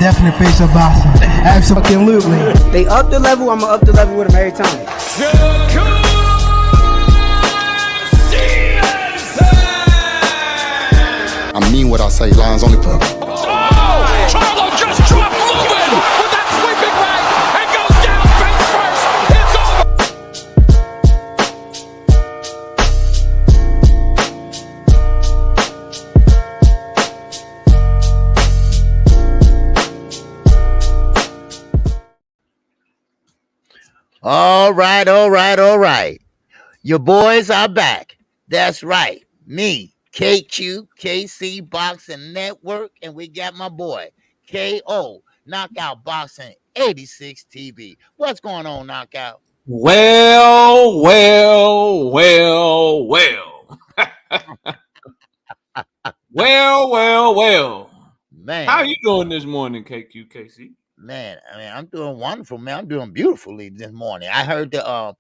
definite face of boxing. Absolutely. They up the level, I'm gonna up the level with them every time. I mean what I say, lines only for. Charlo just dropped moving with that sweeping right and goes down face first. It's over. All right. Your boys are back. That's right. Me, KQKC Boxing Network, and we got my boy, KO, Knockout Boxing 86 TV. What's going on, Knockout? Well. well. Man. How you doing this morning, KQKC? Man, I mean, I'm doing wonderful, man. I'm doing beautifully this morning. I heard the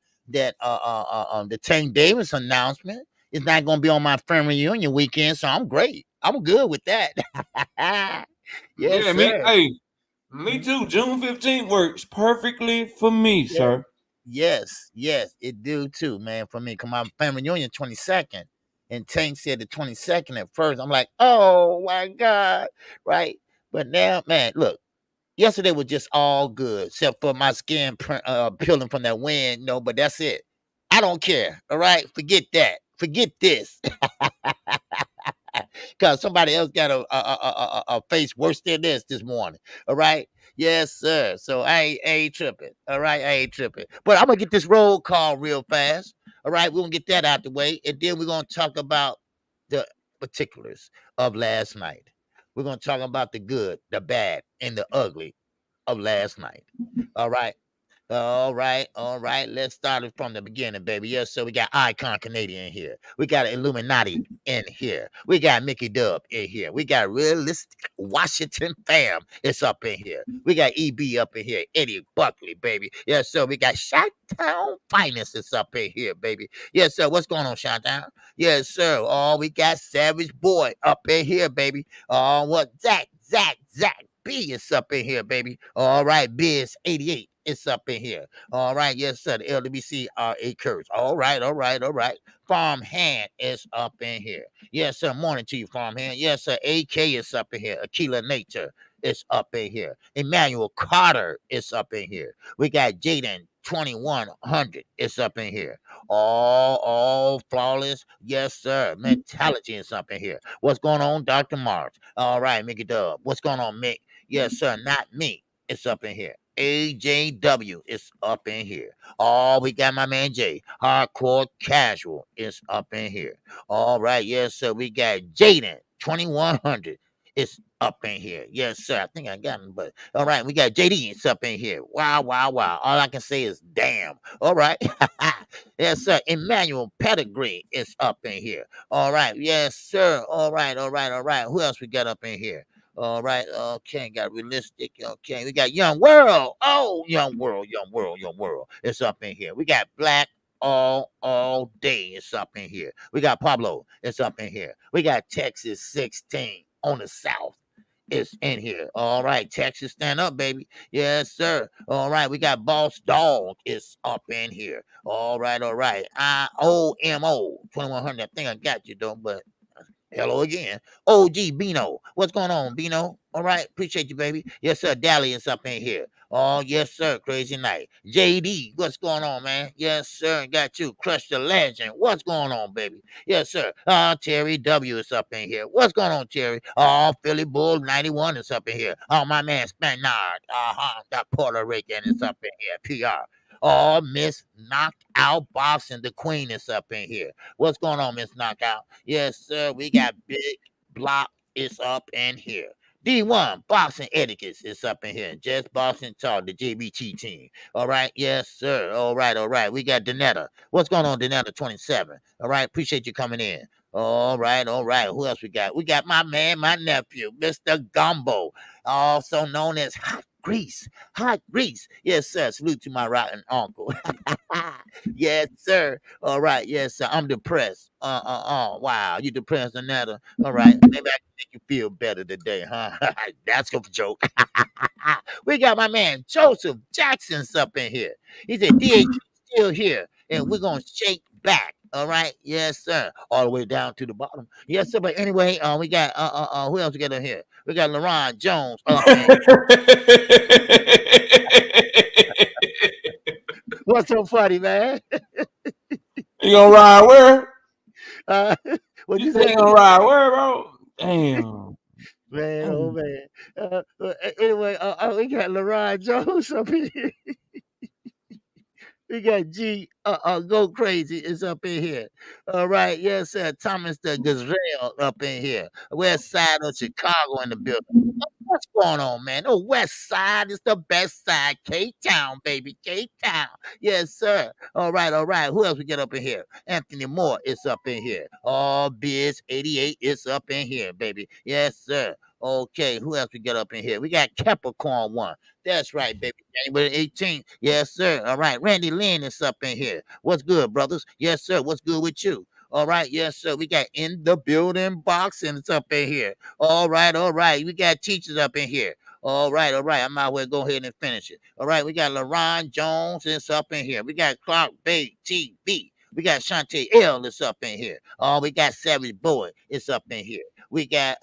Tank Davis announcement is not going to be on my family reunion weekend, so I'm great. I'm good with that. Yes, me too. June 15th works perfectly for me, sir. Yes, it do too, man. For me, come my family reunion 22nd, and Tank said the 22nd at first. I'm like, oh my God, right? But now, man, look. Yesterday was just all good, except for my skin peeling from that wind. No, but that's it. I don't care. All right, forget that. Forget this, because somebody else got a face worse than this morning. All right, yes, sir. So I ain't tripping. All right, I ain't tripping. But I'm gonna get this roll call real fast. All right, we're gonna get that out the way, and then we're gonna talk about the particulars of last night. We're going to talk about the good, the bad, and the ugly of last night. All right. Let's start it from the beginning, baby. Yes, so we got Icon Canadian here. We got Illuminati in here. We got Mickey Dub in here. We got Realistic Washington Fam. It's up in here. We got EB up in here. Eddie Buckley, baby. Yes, so we got Chi-Town Finest is up in here, baby. Yes, sir. What's going on, Chi-Town? Yes, sir. Oh, we got Savage Boy up in here, baby. Oh, what? Zach B is up in here, baby. All right, Biz 88. It's up in here. All right. Yes, sir. The LWC RA Curse. All right. Farm Hand is up in here. Yes, sir. Morning to you, Farm Hand. Yes, sir. AK is up in here. Aquila Nature is up in here. Emmanuel Carter is up in here. We got Jaden 2100 is up in here. All flawless. Yes, sir. Mentality is up in here. What's going on, Dr. Mars? All right, Mickey Dub. What's going on, Mick? Yes, sir. Not me. It's up in here. AJW is up in here. Oh, we got my man Jay. Hardcore Casual is up in here. All right, yes, sir. We got Jaden 2100 is up in here. Yes, sir. I think I got him, but all right, we got JD. It's up in here. Wow. All I can say is damn. All right. Yes, sir. Emmanuel Pedigree is up in here. All right. Yes, sir. All right. Who else we got up in here? All right. Okay. Got Realistic. Okay. We got Young World. Oh, Young World. It's up in here. We got Black all day. It's up in here. We got Pablo. It's up in here. We got Texas 16 on the South. It's in here. All right, Texas, stand up, baby. Yes, sir. All right, we got Boss Dog. It's up in here. All right. IOMO 2100. I think I got you, though, but hello again. OG Bino. What's going on, Bino? All right, appreciate you, baby. Yes, sir. Dally is up in here. Oh, yes, sir. Crazy night. JD, what's going on, man? Yes, sir. Got you. Crush the Legend. What's going on, baby? Yes, sir. Terry W is up in here. What's going on, Terry? Oh, Philly Bull 91 is up in here. Oh, my man Spanard. That Puerto Rican is up in here. PR. Oh, Miss Knockout Boxing, the Queen is up in here. What's going on, Miss Knockout? Yes, sir. We got Big Block is up in here. D1 Boxing Etiquette is up in here. Just Boxing Talk, the JBT team. All right. Yes, sir. All right. We got Danetta. What's going on, Danetta 27? All right. Appreciate you coming in. All right. Who else we got? We got my man, my nephew, Mr. Gumbo, also known as Hot grease. Hot grease. Yes, sir. Salute to my rotten uncle. Yes, sir. All right. Yes, sir. I'm depressed. Wow. You depressed, Anetta? All right. Maybe I can make you feel better today, huh? That's a joke. We got my man Joseph Jackson's up in here. He said, DH still here, and we're gonna shake back. All right, yes, sir. All the way down to the bottom. Yes, sir. But anyway, we got who else we got in here? We got LaRon Jones up in What's so funny, man? You gonna ride where? Uh, what You you say say? you gonna ride where, bro? Damn. Man, oh man. Anyway, we got LaRon Jones up in here. We got G Go Crazy is up in here. All right, yes, sir. Thomas the Gazelle up in here. West side of Chicago in the building. What's going on, man? The West Side is the best side. K-Town, baby. K-Town. Yes, sir. All right, all right. Who else we get up in here? Anthony Moore is up in here. Oh, Biz 88 is up in here, baby. Yes, sir. Okay, who else we get up in here? We got Capricorn 1. That's right, baby. January 18th. Yes, sir. All right. Randy Lynn is up in here. What's good, brothers? Yes, sir. What's good with you? All right. Yes, sir. We got In the Building Boxing. It's up in here. All right. All right. We got teachers up in here. All right. All right. I might well go ahead and finish it. All right. We got LaRon Jones. It's up in here. We got Clark Bay TV. We got Shantae L. It's up in here. Oh, we got Savage Boy. It's up in here. We got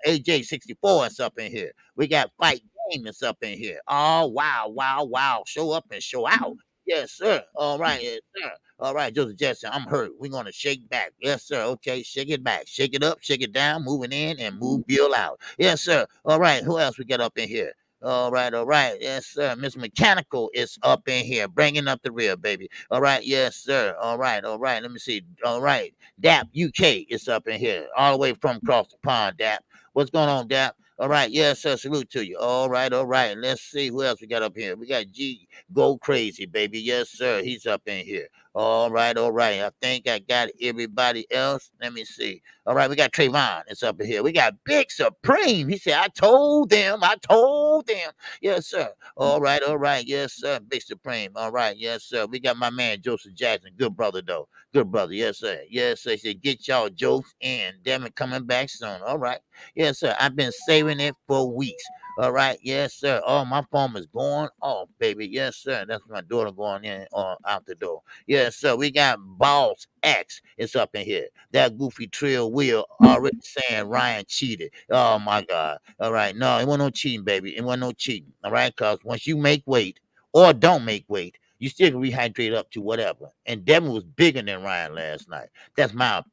AJ64 is up in here. We got Fight Game is up in here. Oh, wow, wow, wow. Show up and show out. Yes, sir. All right, yes, sir. All right, Joseph Jackson, I'm hurt. We're going to shake back. Yes, sir. Okay, shake it back. Shake it up, shake it down, moving in, and move Bill out. Yes, sir. All right, who else we got up in here? All right, all right. Yes, sir. Miss Mechanical is up in here, bringing up the rear, baby. All right, yes, sir. All right, all right. Let me see. All right. DAP UK is up in here, all the way from across the pond, DAP. What's going on, DAP? All right, yes, sir. Salute to you. All right, all right. Let's see who else we got up here. We got G Go Crazy, baby. Yes, sir. He's up in here. All right, all right. I think I got everybody else. Let me see. All right, we got Trayvon. It's up in here. We got Big Supreme. He said, I told them. I told them. Yes, sir. All right, all right. Yes, sir. Big Supreme. All right, yes, sir. We got my man Joseph Jackson. Good brother, though. Good brother. Yes, sir. Yes, sir. He said, get y'all jokes in. Damn it, coming back soon. All right. Yes, sir. I've been saving it for weeks. All right. Yes, sir. Oh, my phone is going off, baby. Yes, sir. That's my daughter going in out the door. Yes, sir. We got Boss X. It's up in here. That goofy trail wheel already saying Ryan cheated. Oh, my God. All right. No, it wasn't no cheating, baby. It wasn't no cheating. All right. Because once you make weight or don't make weight, you still can rehydrate up to whatever. And Devin was bigger than Ryan last night. That's my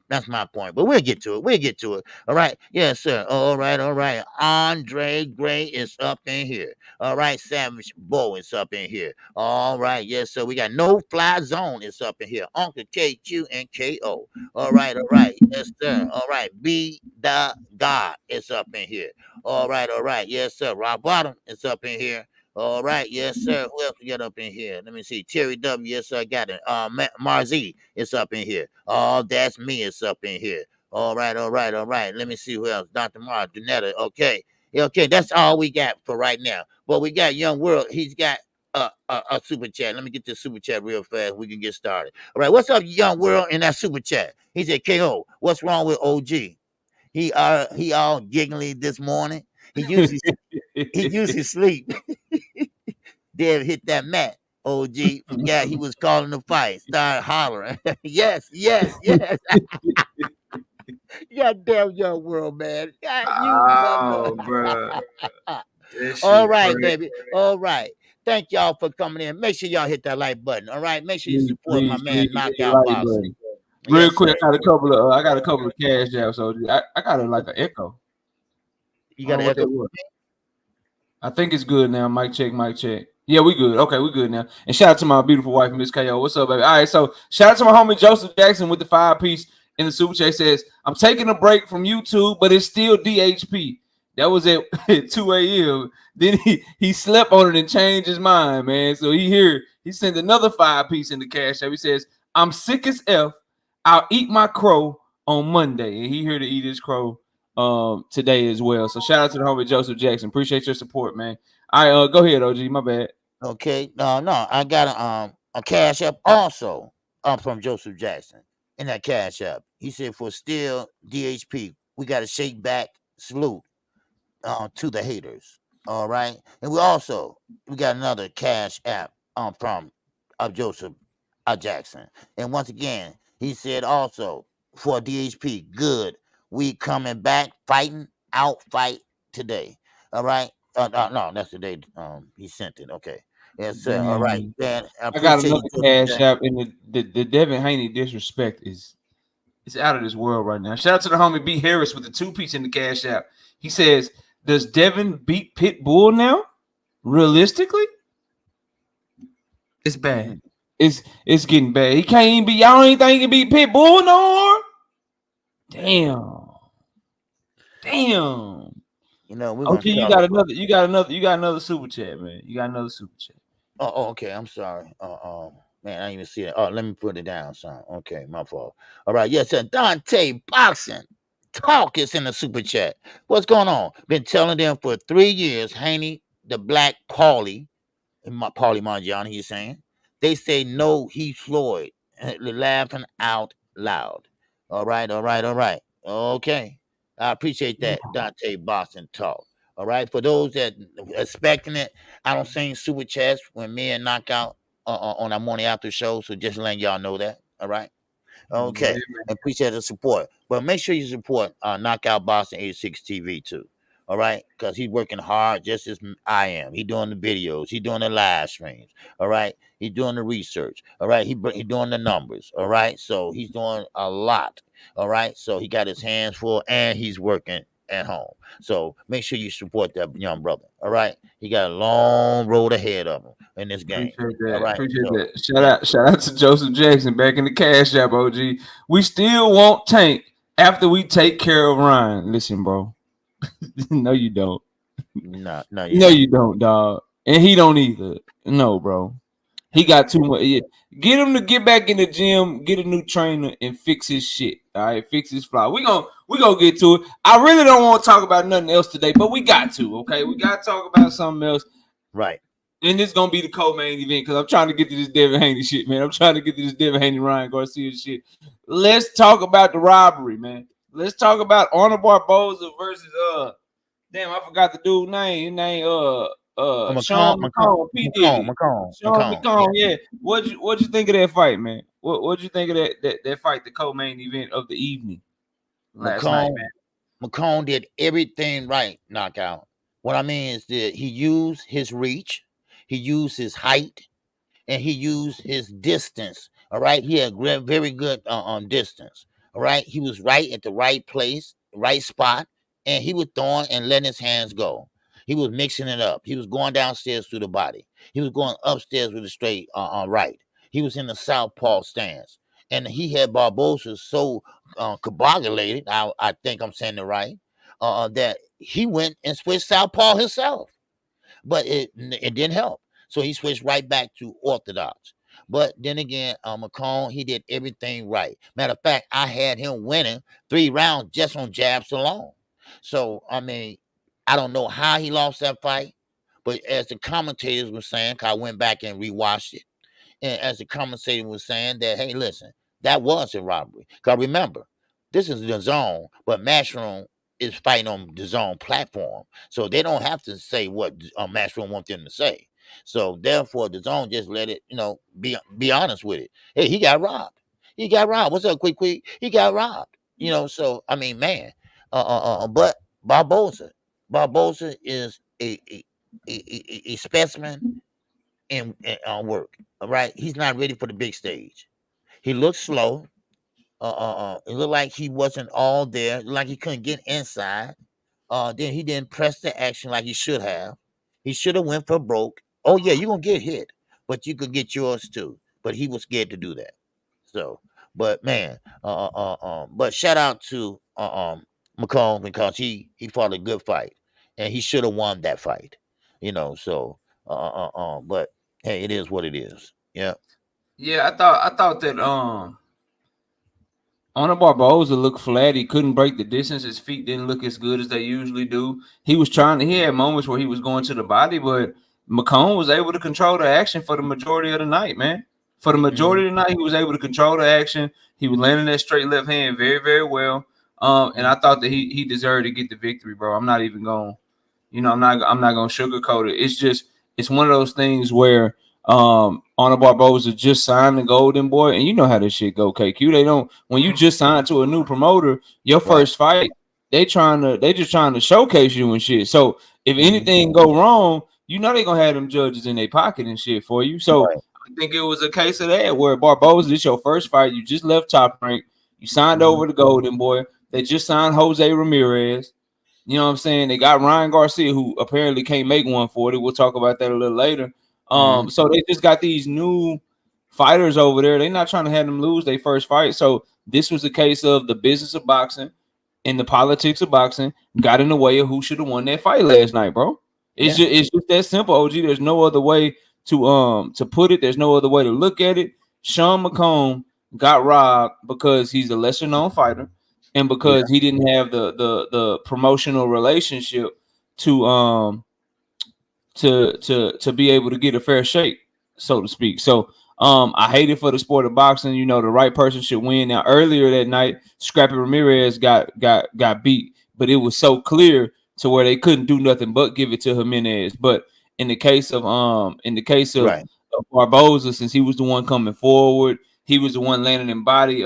point. But we'll get to it. We'll get to it. All right. Yes, sir. All right. All right. Andre Gray is up in here. All right. Savage Bo is up in here. All right. Yes, sir. We got No Fly Zone is up in here. Uncle KQ and KO. All right. All right. Yes, sir. All right. Be the God is up in here. All right. All right. Yes, sir. Rock Bottom is up in here. All right, yes, sir. Who else we got up in here? Let me see. Terry W. Yes, sir. I got it. Marzi is up in here. Oh, that's me. It's up in here. All right, all right, all right. Let me see who else. Dr. Mara, Donetta. Okay. Yeah, okay, that's all we got for right now. But we got Young World. He's got a super chat. Let me get this super chat real fast. We can get started. All right, what's up, Young World, in that super chat? He said, KO, what's wrong with OG? He all giggly this morning. He usually sleep. Dave hit that mat. OG, yeah, he was calling the fight. Started hollering. Yes, yes, yes. Goddamn Young World, man. God, bro. All right, baby. All right. Thank y'all for coming in. Make sure y'all hit that like button. All right. Make sure you support my man Knockout Boxing. Real quick, I got a couple of cash jabs. So I got like an echo. You got an echo? I think it's good now. Mic check, mic check. Yeah, we good. Okay, we good now. And shout out to my beautiful wife, Miss KO. What's up, baby? All right, so shout out to my homie Joseph Jackson with the 5-piece in the super chat. Says, I'm taking a break from YouTube, but it's still DHP. That was at 2 a.m. Then he slept on it and changed his mind, man. So he sent another 5-piece in the cash app. He says, I'm sick as F. I'll eat my crow on Monday. And he here to eat his crow today as well. So shout out to the homie Joseph Jackson. Appreciate your support, man. All right, go ahead, OG. My bad. Okay, no, I got a cash app also from Joseph Jackson in that cash app. He said for still DHP, we got to shake back, salute to the haters. All right, and we got another cash app from Joseph Jackson, and once again he said also for DHP, good, we coming back fighting, out fight today. All right, no, that's the day he sent it. Okay. Yes, sir. All right, Damn. man. I I got appreciate another you, Joseph cash Jackson. app, and the Devin Haney disrespect is out of this world right now. Shout out to the homie B Harris with the 2-piece in the cash app. He says, "Does Devin beat Pitbull now? Realistically, it's bad. It's getting bad. He can't even beat. Y'all ain't think he can beat Pitbull no more. Damn. You know, we're Okay, gonna you got another super chat, man. You got another super chat. Oh, okay. I'm sorry. Man, I didn't even see it. Oh, let me put it down, son. Okay, my fault. All right, yes, sir. Dante Boxing Talk is in the super chat. What's going on? Been telling them for 3 years, Haney, the Black Paulie, Paulie Mangiani, he's saying. They say no, he's Floyd. Laughing out loud. All right. Okay. I appreciate that, Dante Boston Talk. All right. For those that expecting it, I don't sing super chats when me and Knockout on our morning after show. So just letting y'all know that. All right. Okay. Yeah, Appreciate the support. But make sure you support Knockout Boston 86 TV too. All right, because he's working hard just as I am. He's doing the videos, he's doing the live streams. All right, he's doing the research. All right, he's doing the numbers. All right, so he's doing a lot. All right, so he got his hands full and he's working at home. So make sure you support that young brother. All right, he got a long road ahead of him in this game. appreciate that. All right, Appreciate that. Shout out to Joseph Jackson back in the cash app, OG. We still want Tank after we take care of Ryan. Listen, bro. No, you don't. No, you don't, dog. And he don't either. No, bro. He got too much. Yeah. Get him to get back in the gym, get a new trainer, and fix his shit. All right, fix his fly. We gonna get to it. I really don't want to talk about nothing else today, but we got to. Okay, we got to talk about something else. Right. And this is gonna be the co-main event because I'm trying to get to this Devin Haney shit, man. I'm trying to get to this Devin Haney Ryan Garcia shit. Let's talk about the robbery, man. Let's talk about Honor Barboza versus damn, I forgot the dude's name. His name Sean McComb, PD. Sean McComb, yeah. What'd you think of that fight, man? What'd you think of that fight, the co-main event of the evening last night, man? McComb did everything right, Knockout. What I mean is that he used his reach, he used his height, and he used his distance. All right, he had very good distance. All right, he was right at the right place, right spot, and he was throwing and letting his hands go. He was mixing it up. He was going downstairs through the body. He was going upstairs with a straight right. He was in the southpaw stance, and he had Barboza so coagulated. I think I'm saying it right. That he went and switched southpaw himself, but it didn't help. So he switched right back to orthodox. But then again, McComb, he did everything right. Matter of fact, I had him winning 3 rounds just on jabs alone. So, I mean, I don't know how he lost that fight, but as the commentators were saying, 'cause I went back and rewatched it, and as the commentator was saying that, hey, listen, that was a robbery. Because remember, this is the zone, but Matchroom is fighting on the zone platform. So they don't have to say what Matchroom wants them to say. So therefore, the zone just let it, be honest with it. Hey, he got robbed. He got robbed. What's up, quick? He got robbed. So I mean, man. But Barboza is a specimen in work. All right, he's not ready for the big stage. He looks slow. It looked like he wasn't all there. Like he couldn't get inside. Then he didn't press the action like he should have. He should have went for broke. Oh yeah, you're gonna get hit, but you could get yours too. But he was scared to do that. So, but man, but shout out to McComb because he fought a good fight and he should have won that fight. So but hey, it is what it is. Yeah. Yeah, I thought that Honor Barboza looked flat. He couldn't break the distance. His feet didn't look as good as they usually do. He was trying to. He had moments where he was going to the body, but McComb was able to control the action for the majority of the night, man. For the majority of the night, he was able to control the action. He was landing that straight left hand very, very well. And I thought that he deserved to get the victory, bro. I'm not even going, I'm not gonna sugarcoat it. It's one of those things where Honor Barboza just signed the Golden Boy, and you know how this shit go, KQ. They don't, when you just signed to a new promoter, your first fight, they just trying to showcase you and shit. So if anything go wrong, you know they gonna have them judges in their pocket and shit for you. So I think it was a case of that where Barboza, this your first fight, you just left Top Rank, you signed over the Golden Boy. They just signed Jose Ramirez. You know what I'm saying? They got Ryan Garcia, who apparently can't make 140. We'll talk about that a little later. So they just got these new fighters over there. They're not trying to have them lose their first fight. So this was a case of the business of boxing and the politics of boxing got in the way of who should have won that fight last night, bro. It's just that simple, OG. There's no other way to put it. There's no other way to look at it. Sean McComb got robbed because he's a lesser known fighter. And because he didn't have the promotional relationship to be able to get a fair shake, so to speak. So I hate it for the sport of boxing. You know, the right person should win. Now earlier that night, Scrappy Ramirez got beat, but it was so clear to where they couldn't do nothing but give it to Jimenez. But in the case of Barboza, since he was the one coming forward, he was the one landing in body.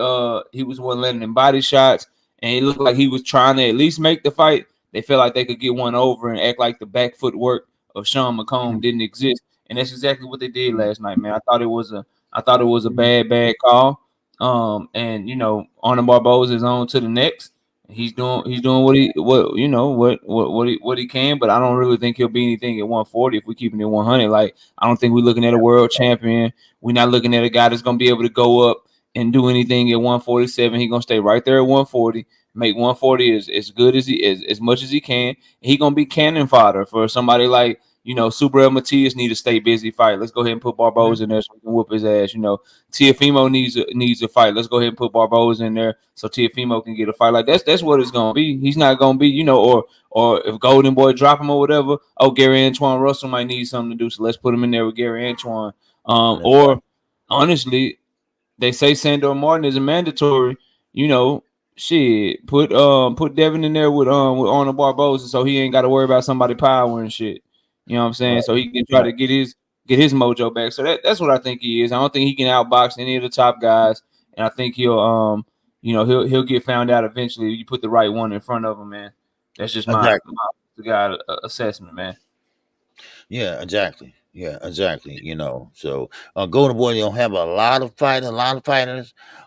He was the one landing in body shots. And it looked like he was trying to at least make the fight. They felt like they could get one over and act like the back footwork of Sean McComb didn't exist. And that's exactly what they did last night, man. I thought it was a bad call. And you know, Honor Barboza is on to the next. He's doing what he can, but I don't really think he'll be anything at 140 if we keep it at 100. Like, I don't think we're looking at a world champion. We're not looking at a guy that's gonna be able to go up and do anything at 147. He's gonna stay right there at 140, make 140 as good as as much as he can. He gonna be cannon fodder for somebody like, you know, Super El Matias need to stay busy fight. Let's go ahead and put Barboza in there so we can whoop his ass. You know, Teofimo needs a fight. Let's go ahead and put Barboza in there so Teofimo can get a fight. Like that's what it's gonna be. He's not gonna be, you know, or if Golden Boy drop him or whatever. Oh, Gary Antoine Russell might need something to do, so let's put him in there with Gary Antoine. Or honestly, they say Sandor Martin is a mandatory. You know, shit. Put Devin in there with Honor Barboza, so he ain't got to worry about somebody power and shit. You know what I'm saying? So he can try to get his mojo back. So that's what I think he is. I don't think he can outbox any of the top guys, and I think he'll he'll get found out eventually. You put the right one in front of him, man. That's just my guy assessment, man. Yeah, exactly. Yeah, exactly. You know, so Golden Boy, they don't have a lot of fighters.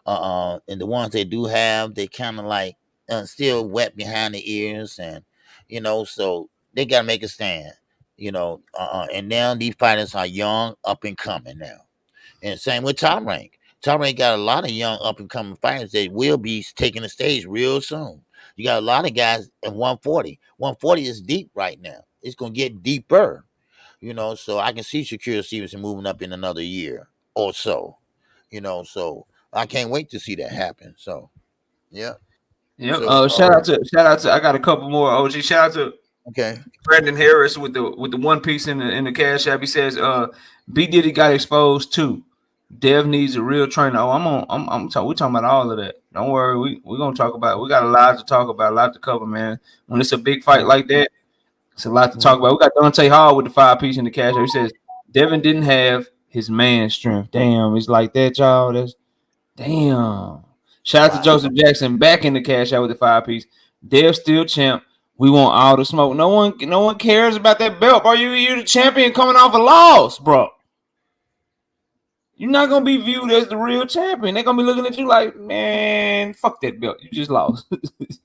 And the ones they do have, they kind of like still wet behind the ears, and you know, so they gotta make a stand. You know, and now these fighters are young, up and coming now. And same with Top Rank. Top Rank got a lot of young, up and coming fighters that will be taking the stage real soon. You got a lot of guys at 140. 140 is deep right now. It's gonna get deeper. You know, so I can see Shakur Stevenson moving up in another year or so. You know, so I can't wait to see that happen. So, yeah. Yep. So, shout out to. I got a couple more. OG, shout out to Brandon Harris with the one piece in the Cash App. He says, B Diddy got exposed too. Dev needs a real trainer. Oh, we're talking about all of that. Don't worry, we're gonna talk about it. We got a lot to talk about, a lot to cover, man. When it's a big fight like that, it's a lot to talk about. We got Dante Hall with the 5-piece in the Cash App. He says Devin didn't have his man strength. Damn, it's like that, y'all. That's damn. Shout out to Joseph Jackson back in the Cash App with the 5-piece. Dev still champ. We want all the smoke. No one cares about that belt, bro. You the champion coming off a loss, bro. You're not gonna be viewed as the real champion. They're gonna be looking at you like, man, fuck that belt. You just lost.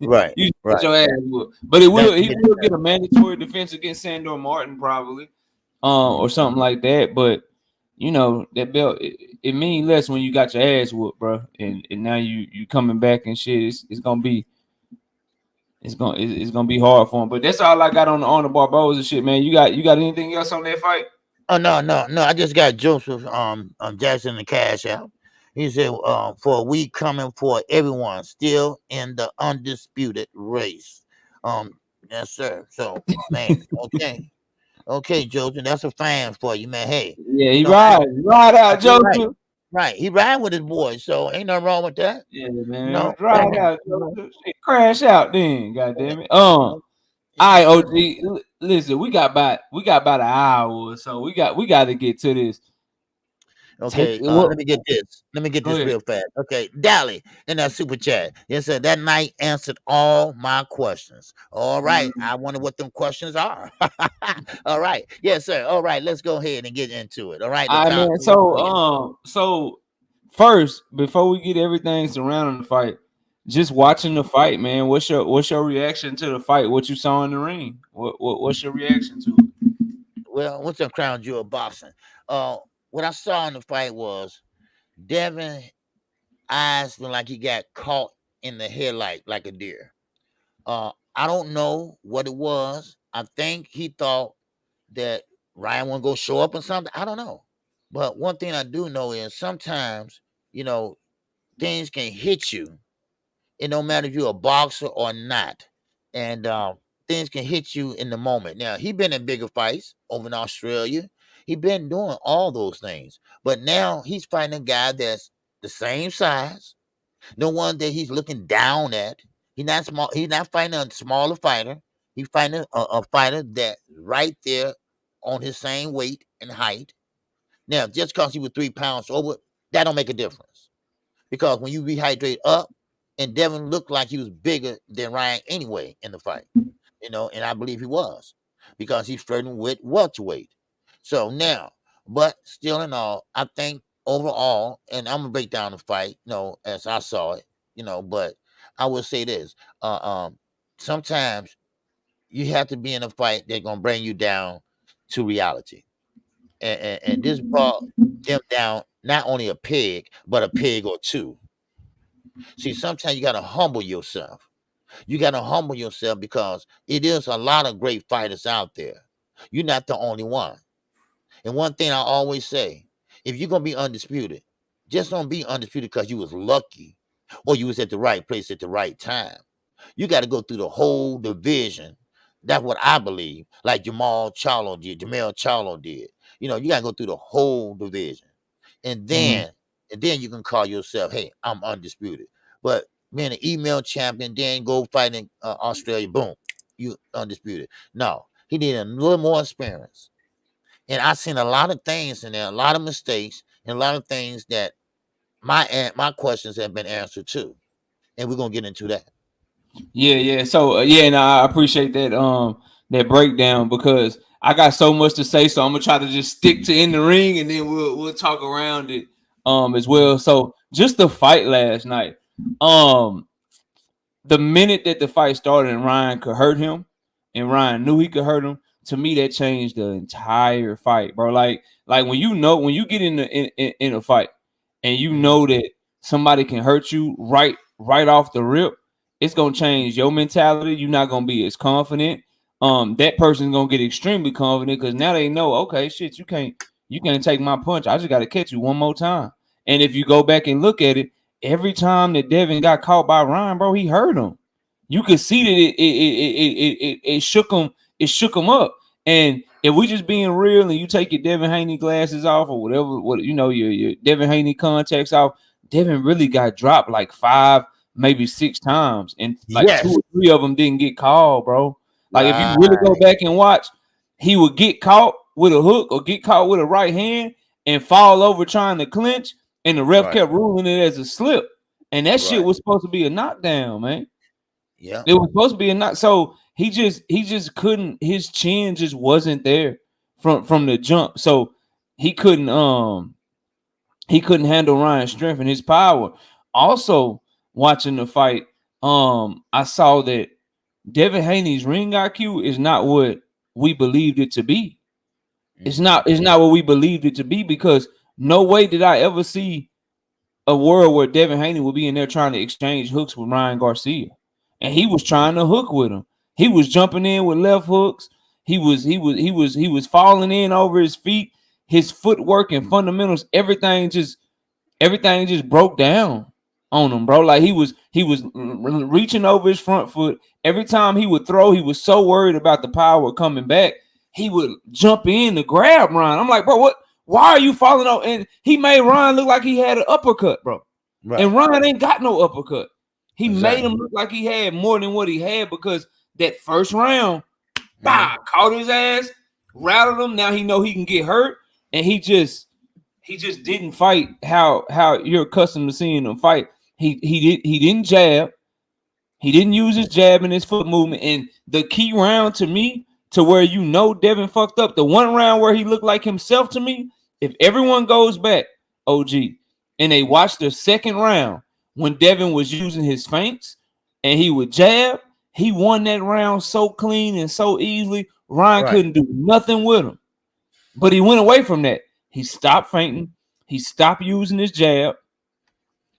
Right. You right. Your ass whooped. But he will get a mandatory defense against Sandor Martin, probably, or something like that. But you know, that belt it means less when you got your ass whooped, bro. And now you coming back and shit. It's gonna be be hard for him. But that's all I got on the Barboza shit, man. You got anything else on that fight? Oh no. I just got Joseph Jackson the Cash App. He said, for a week coming for everyone, still in the undisputed race. Yes, sir. So, man, okay, Joseph, that's a fan for you, man. Hey, Yeah, you he know, ride out, he right, Joseph. right. He ride with his boys, so ain't nothing wrong with that. Yeah, man, No, ride out, no, Joseph. Shit, crash out then, goddamn it. no. All right, Yes, sir. OG. Listen, we got about an hour, or so we got to get to this. Take Okay, what? let me get this. Let me get Go this ahead. real fast. Okay, Dally in that super chat. Yes, sir. That night answered all my questions. All right. I wonder what them questions are. All right. Yes, sir. All right. Let's go ahead and get into it. All right. The All right, top. man. So first, before we get everything surrounding the fight, just watching the fight, man. What's your reaction to the fight? What you saw in the ring? What's your reaction to it? Well, what's up, Crown Jewel boxing? What I saw in the fight was Devin eyes look like he got caught in the headlight like a deer. I don't know what it was. I think he thought that Ryan wasn't gonna show up or something. I don't know. But one thing I do know is sometimes, things can hit you. It don't matter if you're a boxer or not. And things can hit you in the moment. Now, he been in bigger fights over in Australia. He been doing all those things. But now he's fighting a guy that's the same size, no one that he's looking down at. He's not small. He's not fighting a smaller fighter. He's fighting a fighter that right there on his same weight and height. Now, just because he was 3 pounds over, that don't make a difference. Because when you rehydrate up, and Devin looked like he was bigger than Ryan anyway in the fight, and I believe he was because he's flirting with welterweight. So now, but still in all, I think overall, and I'm gonna break down the fight, as I saw it, but I will say this: sometimes you have to be in a fight that's gonna bring you down to reality, and this brought them down not only a peg, but a peg or two. See, sometimes you gotta humble yourself. You got to humble yourself because it is a lot of great fighters out there. You're not the only one. And one thing I always say, if you're going to be undisputed, just don't be undisputed because you was lucky or you was at the right place at the right time. You got to go through the whole division. That's what I believe, like Jamel Charlo did. You got to go through the whole division. And then you can call yourself, hey, I'm undisputed. But being an email champion, then go fight in Australia, boom, you undisputed. No, he needed a little more experience. And I've seen a lot of things in there, a lot of mistakes, and a lot of things that my questions have been answered too. And we're gonna get into that. Yeah. So and I appreciate that breakdown because I got so much to say. So I'm gonna try to just stick to in the ring, and then we'll talk around it as well. So just the fight last night. The minute that the fight started and Ryan could hurt him, and Ryan knew he could hurt him, to me that changed the entire fight, bro. Like when you get in a fight and you know that somebody can hurt you right off the rip, it's gonna change your mentality. You're not gonna be as confident. That person's gonna get extremely confident because now they know, okay, shit, you can't take my punch. I just gotta catch you one more time. And if you go back and look at it, every time that Devin got caught by Ryan, bro, he hurt him. You could see that it shook him. It shook him up. And if we just being real, and you take your Devin Haney glasses off or whatever, your Devin Haney contacts off, Devin really got dropped like 5, maybe 6 times, and like 2 or 3 of them didn't get called, bro. Like if you really go back and watch, he would get caught with a hook or get caught with a right hand and fall over trying to clinch. And the ref kept ruling it as a slip. And that shit was supposed to be a knockdown, man. Yeah. It was supposed to be a knock. So he just couldn't, his chin just wasn't there from the jump. So he couldn't handle Ryan's strength and his power. Also, watching the fight, I saw that Devin Haney's ring IQ is not what we believed it to be. It's not what we believed it to be because no way did I ever see a world where Devin Haney would be in there trying to exchange hooks with Ryan Garcia. And he was trying to hook with him. He was jumping in with left hooks. He was falling in over his feet. His footwork and fundamentals, everything just everything just broke down on him, bro. Like he was reaching over his front foot. Every time he would throw, he was so worried about the power coming back. He would jump in to grab Ryan. I'm like, bro, what? Why are you falling out? And he made Ryan look like he had an uppercut, bro. Right. And Ryan ain't got no uppercut. He made him look like he had more than what he had because that first round, caught his ass, rattled him. Now he know he can get hurt, and he just didn't fight how you're accustomed to seeing him fight. He didn't jab. He didn't use his jab and his foot movement. And the key round to me, to where you know Devin fucked up, the one round where he looked like himself to me, if everyone goes back, OG, and they watch the second round when Devin was using his feints and he would jab, he won that round so clean and so easily. Ryan couldn't do nothing with him. But he went away from that. He stopped feinting. He stopped using his jab.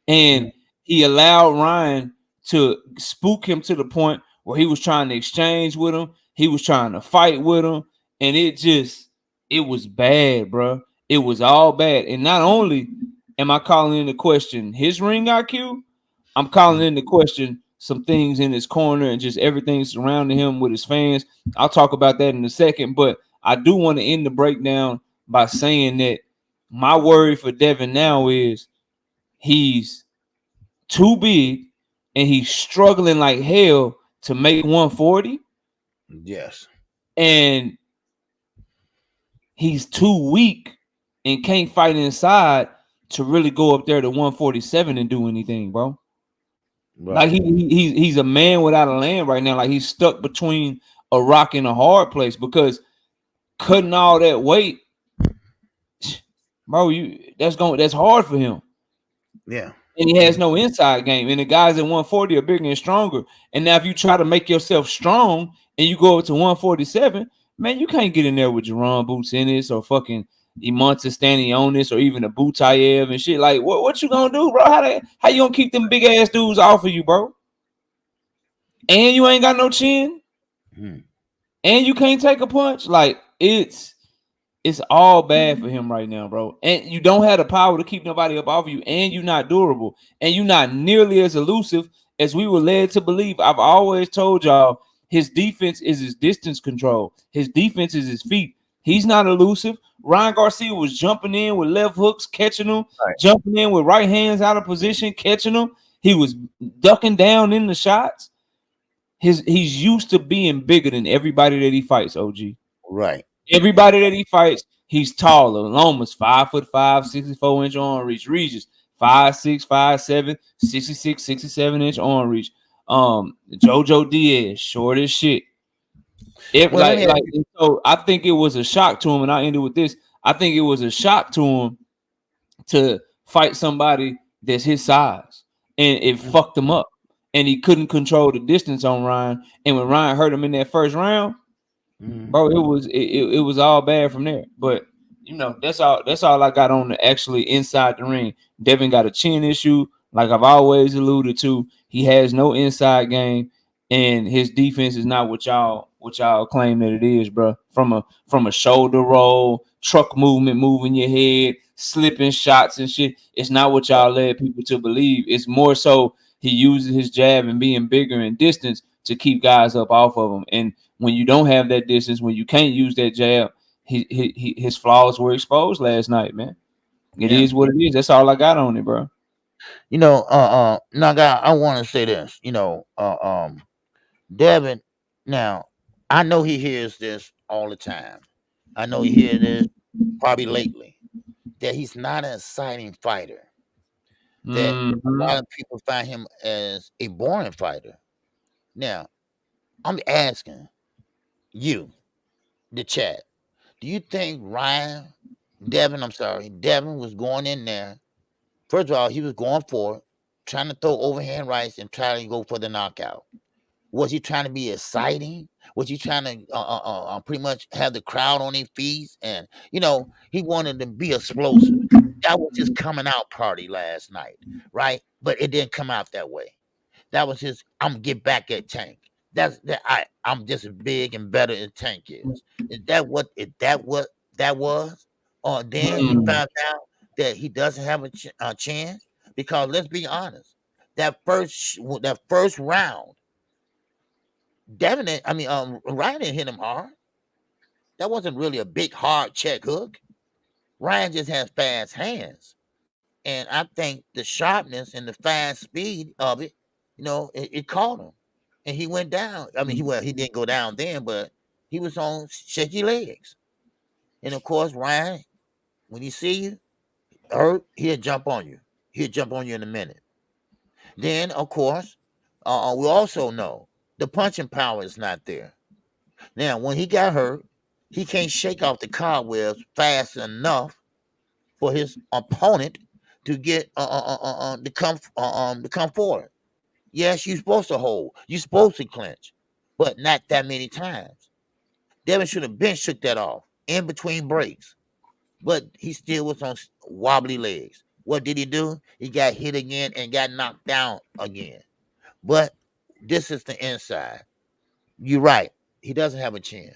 And he allowed Ryan to spook him to the point where he was trying to exchange with him. He was trying to fight with him. And it was bad, bro. It was all bad. And not only am I calling into question his ring IQ, I'm calling into question some things in his corner and just everything surrounding him with his fans. I'll talk about that in a second, but I do want to end the breakdown by saying that my worry for Devin now is he's too big and he's struggling like hell to make 140. Yes. And he's too weak and can't fight inside to really go up there to 147 and do anything, bro. Right. Like he's a man without a land right now. Like he's stuck between a rock and a hard place because cutting all that weight, bro, that's hard for him. Yeah. And he has no inside game. And the guys at 140 are bigger and stronger. And now if you try to make yourself strong and you go up to 147, man, you can't get in there with Jerome Boots Ennis or fucking Imonta Stanionis or even a Butayev and shit. Like, what you gonna do, bro? How you gonna keep them big ass dudes off of you, bro? And you ain't got no chin, and you can't take a punch. Like, it's all bad for him right now, bro. And you don't have the power to keep nobody up off of you, and you're not durable, and you're not nearly as elusive as we were led to believe. I've always told y'all his defense is his distance control. His defense is his feet. He's not elusive. Ryan Garcia was jumping in with left hooks, catching them, jumping in with right hands out of position, catching them. He was ducking down in the shots. He's used to being bigger than everybody that he fights, OG. Right. Everybody that he fights, he's taller. Lomas, 5'5", 64 inch arm reach. Regis, 5'6", 5'7", 66, 67 inch arm reach. Jojo Diaz, short as shit. So I think it was a shock to him, and I ended with this. I think it was a shock to him to fight somebody that's his size, and it fucked him up. And he couldn't control the distance on Ryan. And when Ryan hurt him in that first round, bro, it was all bad from there. But you know, that's all I got on the actually inside the ring. Devin got a chin issue, like I've always alluded to. He has no inside game, and his defense is not what y'all claim that it is, bro. From a shoulder roll, truck movement, moving your head, slipping shots and shit. It's not what y'all led people to believe. It's more so he uses his jab and being bigger in distance to keep guys up off of him. And when you don't have that distance, when you can't use that jab, his flaws were exposed last night, man. It is what it is. That's all I got on it, bro. You know, Naga, I want to say this. You know, Devin. Now, I know he hears this all the time. I know he hears this probably lately. That he's not an exciting fighter. That a lot of people find him as a boring fighter. Now, I'm asking you, the chat, do you think Devin was going in there? First of all, he was going for it, trying to throw overhand rights and trying to go for the knockout. Was he trying to be exciting? Was he trying to pretty much have the crowd on their feet? And, you know, he wanted to be explosive. That was his coming out party last night, right? But it didn't come out that way. That was his, I'm going to get back at Tank. I'm just as big and better as Tank is. Is that what that was? Or then he found out that he doesn't have a chance? Because let's be honest, that first round, Ryan didn't hit him hard. That wasn't really a big hard check hook. Ryan just has fast hands, and I think the sharpness and the fast speed of it, it caught him, and he went down. I mean, he didn't go down then, but he was on shaky legs. And of course, Ryan, when he see you hurt, he'll jump on you. He'll jump on you in a minute. Then, of course, we also know the punching power is not there. Now, when he got hurt, he can't shake off the cobwebs fast enough for his opponent to get to come forward. Yes, you're supposed to hold. You're supposed to clinch, but not that many times. Devin should have been shook that off in between breaks, but he still was on wobbly legs. What did he do? He got hit again and got knocked down again. But this is the inside. You're right. He doesn't have a chin.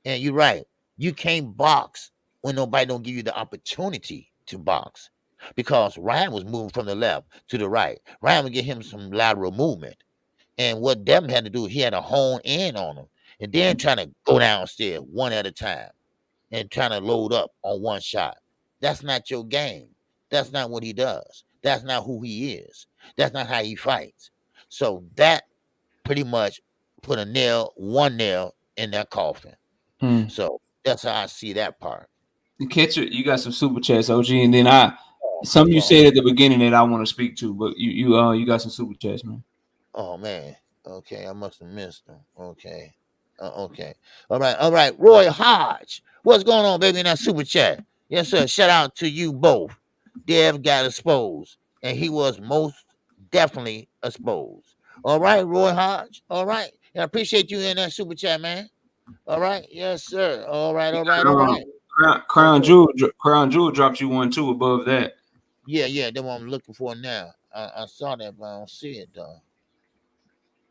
And you're right. You can't box when nobody don't give you the opportunity to box. Because Ryan was moving from the left to the right. Ryan would get him some lateral movement. And what Devin had to do, he had to hone in on him. And then trying to go downstairs one at a time. And trying to load up on one shot. That's not your game. That's not what he does. That's not who he is. That's not how he fights. So that pretty much put one nail in that coffin. So that's how I see that part. The catcher, you got some super chats, OG, and then some you said at the beginning that I want to speak to, but you got some super chats, man. Oh man, okay, I must have missed them. Okay, okay, all right. Roy Hodge, what's going on, baby? In that super chat, yes sir. Shout out to you both. Dev got exposed, and he was most definitely exposed. All right, Roy Hodge. All right, I appreciate you in that super chat, man. All right, yes, sir. All right. Crown Jewel dropped you one too above that. Yeah, that's what I'm looking for now. I saw that, but I don't see it though.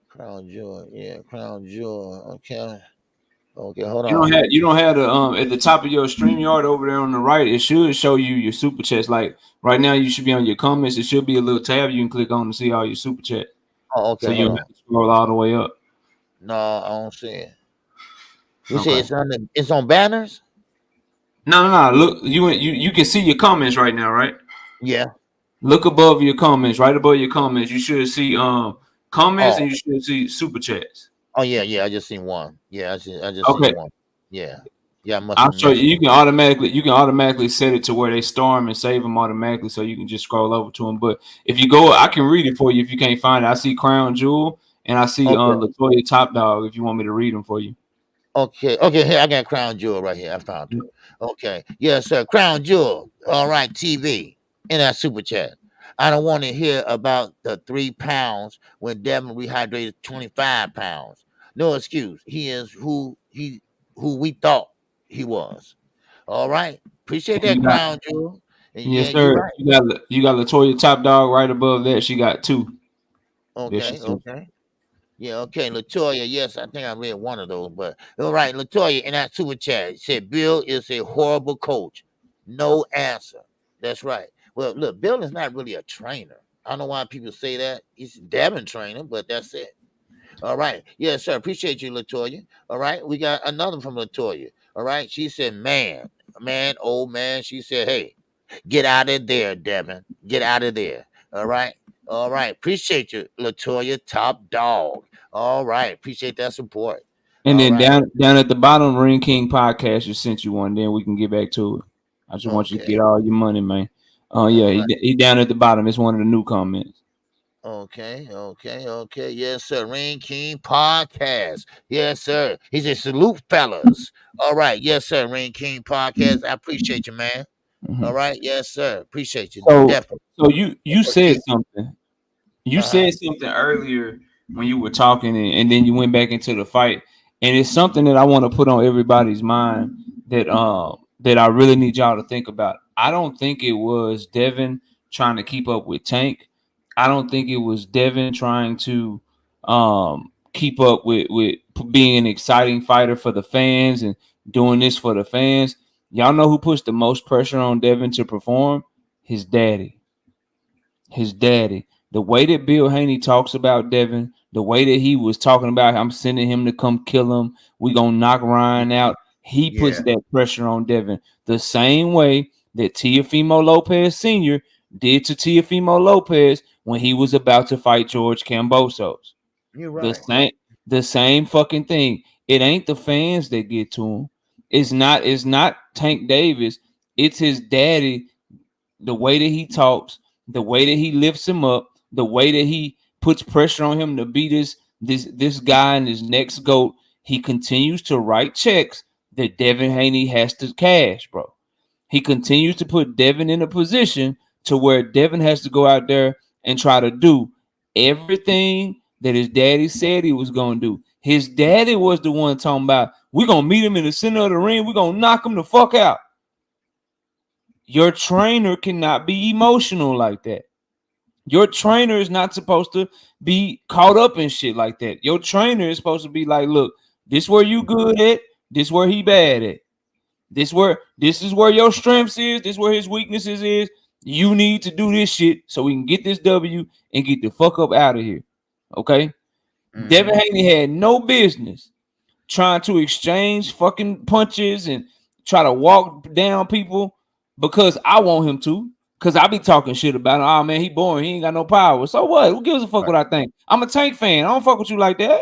Crown Jewel, yeah, Crown Jewel. Okay, hold on. You don't have the at the top of your StreamYard over there on the right. It should show you your super chats. Like right now, you should be on your comments. It should be a little tab you can click on to see all your super chat. Oh, okay. So you don't have to scroll all the way up. No, I don't see it. You say it's on banners? No. Look, you can see your comments right now, right? Yeah. Look above your comments, right above your comments. You should see comments and you should see super chats. Oh yeah. I just seen one. Yeah, I just seen one. Yeah. I'll show you. You can automatically set it to where they store them and save them automatically, so you can just scroll over to them. But if you go, I can read it for you if you can't find it. I see Crown Jewel and I see Latoya Top Dog. If you want me to read them for you. Okay. Here I got Crown Jewel right here. I found it. Okay. Yes, sir. Crown Jewel. All right. TV in that super chat. I don't want to hear about the 3 pounds when Devin rehydrated 25 pounds. No excuse. He is who we thought he was. All right. Appreciate that, Crown Jewel. Yes, sir. Right. You got Latoya Top Dog right above that. She got 2. Okay. Yeah, okay, Latoya. Yes, I think I read one of those, but all right, Latoya in that super chat said Bill is a horrible coach. No answer. That's right. Well, look, Bill is not really a trainer. I don't know why people say that. He's a Devin trainer, but that's it. All right. Yes, sir. Appreciate you, Latoya. All right. We got another from Latoya. All right. She said, man, old man. She said, hey, get out of there, Devin. Get out of there. All right. Appreciate you, Latoya Top Dog. All right. Appreciate that support. And then down at the bottom, Ring King Podcast just sent you one. Then we can get back to it. I just want you to get all your money, man. He down at the bottom. It's one of the new comments. Okay. Yes, sir. Ring King Podcast. Yes, sir. He said, salute, fellas. All right. Yes, sir. Ring King Podcast. I appreciate you, man. Mm-hmm. All right. Yes, sir. Appreciate you. Definitely. So you said something. You said something earlier when you were talking, and then you went back into the fight. And it's something that I want to put on everybody's mind that I really need y'all to think about. I don't think it was Devin trying to keep up with Tank. I don't think it was Devin trying to keep up with being an exciting fighter for the fans and doing this for the fans. Y'all know who puts the most pressure on Devin to perform? His daddy. His daddy. The way that Bill Haney talks about Devin, the way that he was talking about, I'm sending him to come kill him. We gonna knock Ryan out. He puts that pressure on Devin. The same way that Teofimo Lopez Sr. did to Teofimo Lopez when he was about to fight George Kambosos. You're right. The same fucking thing. It ain't the fans that get to him. It's not Tank Davis. It's his daddy. The way that he talks, the way that he lifts him up, the way that he puts pressure on him to be this guy and his next GOAT. He continues to write checks that Devin Haney has to cash, bro. He continues to put Devin in a position to where Devin has to go out there and try to do everything that his daddy said he was going to do. His daddy was the one talking about, we're going to meet him in the center of the ring. We're going to knock him the fuck out. Your trainer cannot be emotional like that. Your trainer is not supposed to be caught up in shit like that. Your trainer is supposed to be like, look, this where you good at, this where he bad at. This is where your strengths is, this where his weaknesses is. You need to do this shit so we can get this W and get the fuck up out of here. Okay? Mm-hmm. Devin Haney had no business trying to exchange fucking punches and try to walk down people because I want him to. Because I be talking shit about him. Oh, man, he boring. He ain't got no power. So what? Who gives a fuck what I think? I'm a Tank fan. I don't fuck with you like that.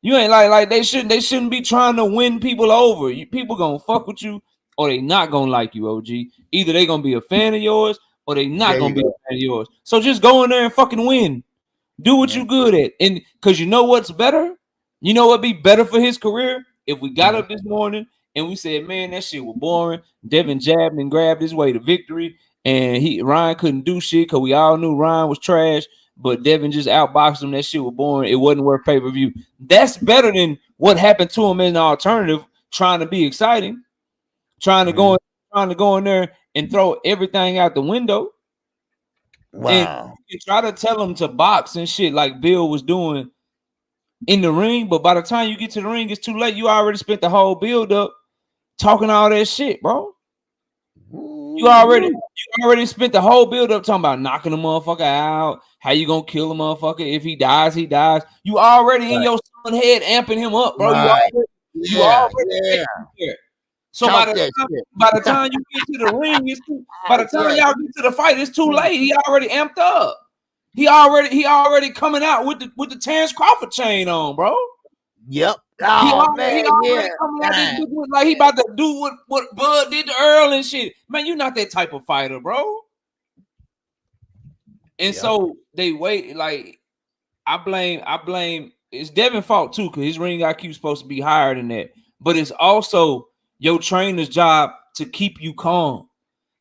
You ain't like they shouldn't be trying to win people over. People gonna fuck with you or they not gonna like you, OG. Either they gonna be a fan of yours or they not gonna be a fan of yours. So just go in there and fucking win. Do what you good at. And because you know what's better? You know what'd be better for his career? If we got up this morning and we said, man, that shit was boring. Devin jabbed and grabbed his way to victory. And Ryan couldn't do shit because we all knew Ryan was trash. But Devin just outboxed him. That shit was boring. It wasn't worth pay-per-view. That's better than what happened to him in the alternative, trying to be exciting, trying to go in there and throw everything out the window. Wow. And you try to tell him to box and shit like Bill was doing in the ring, but by the time you get to the ring, it's too late. You already spent the whole build up talking all that shit, bro. You already spent the whole build up talking about knocking the motherfucker out. How you gonna kill a motherfucker? If he dies, he dies. You already in your son head amping him up, bro. You already So by the time you get to the ring, by the time y'all get to the fight, it's too late. He already amped up. He already coming out with the Terrence Crawford chain on, bro. Yep. Oh, he already coming out like he about to do what Bud did to Earl and shit. Man, you're not that type of fighter, bro. And so they wait. Like I blame. It's Devin's fault too, because his ring IQ is supposed to be higher than that. But it's also your trainer's job to keep you calm,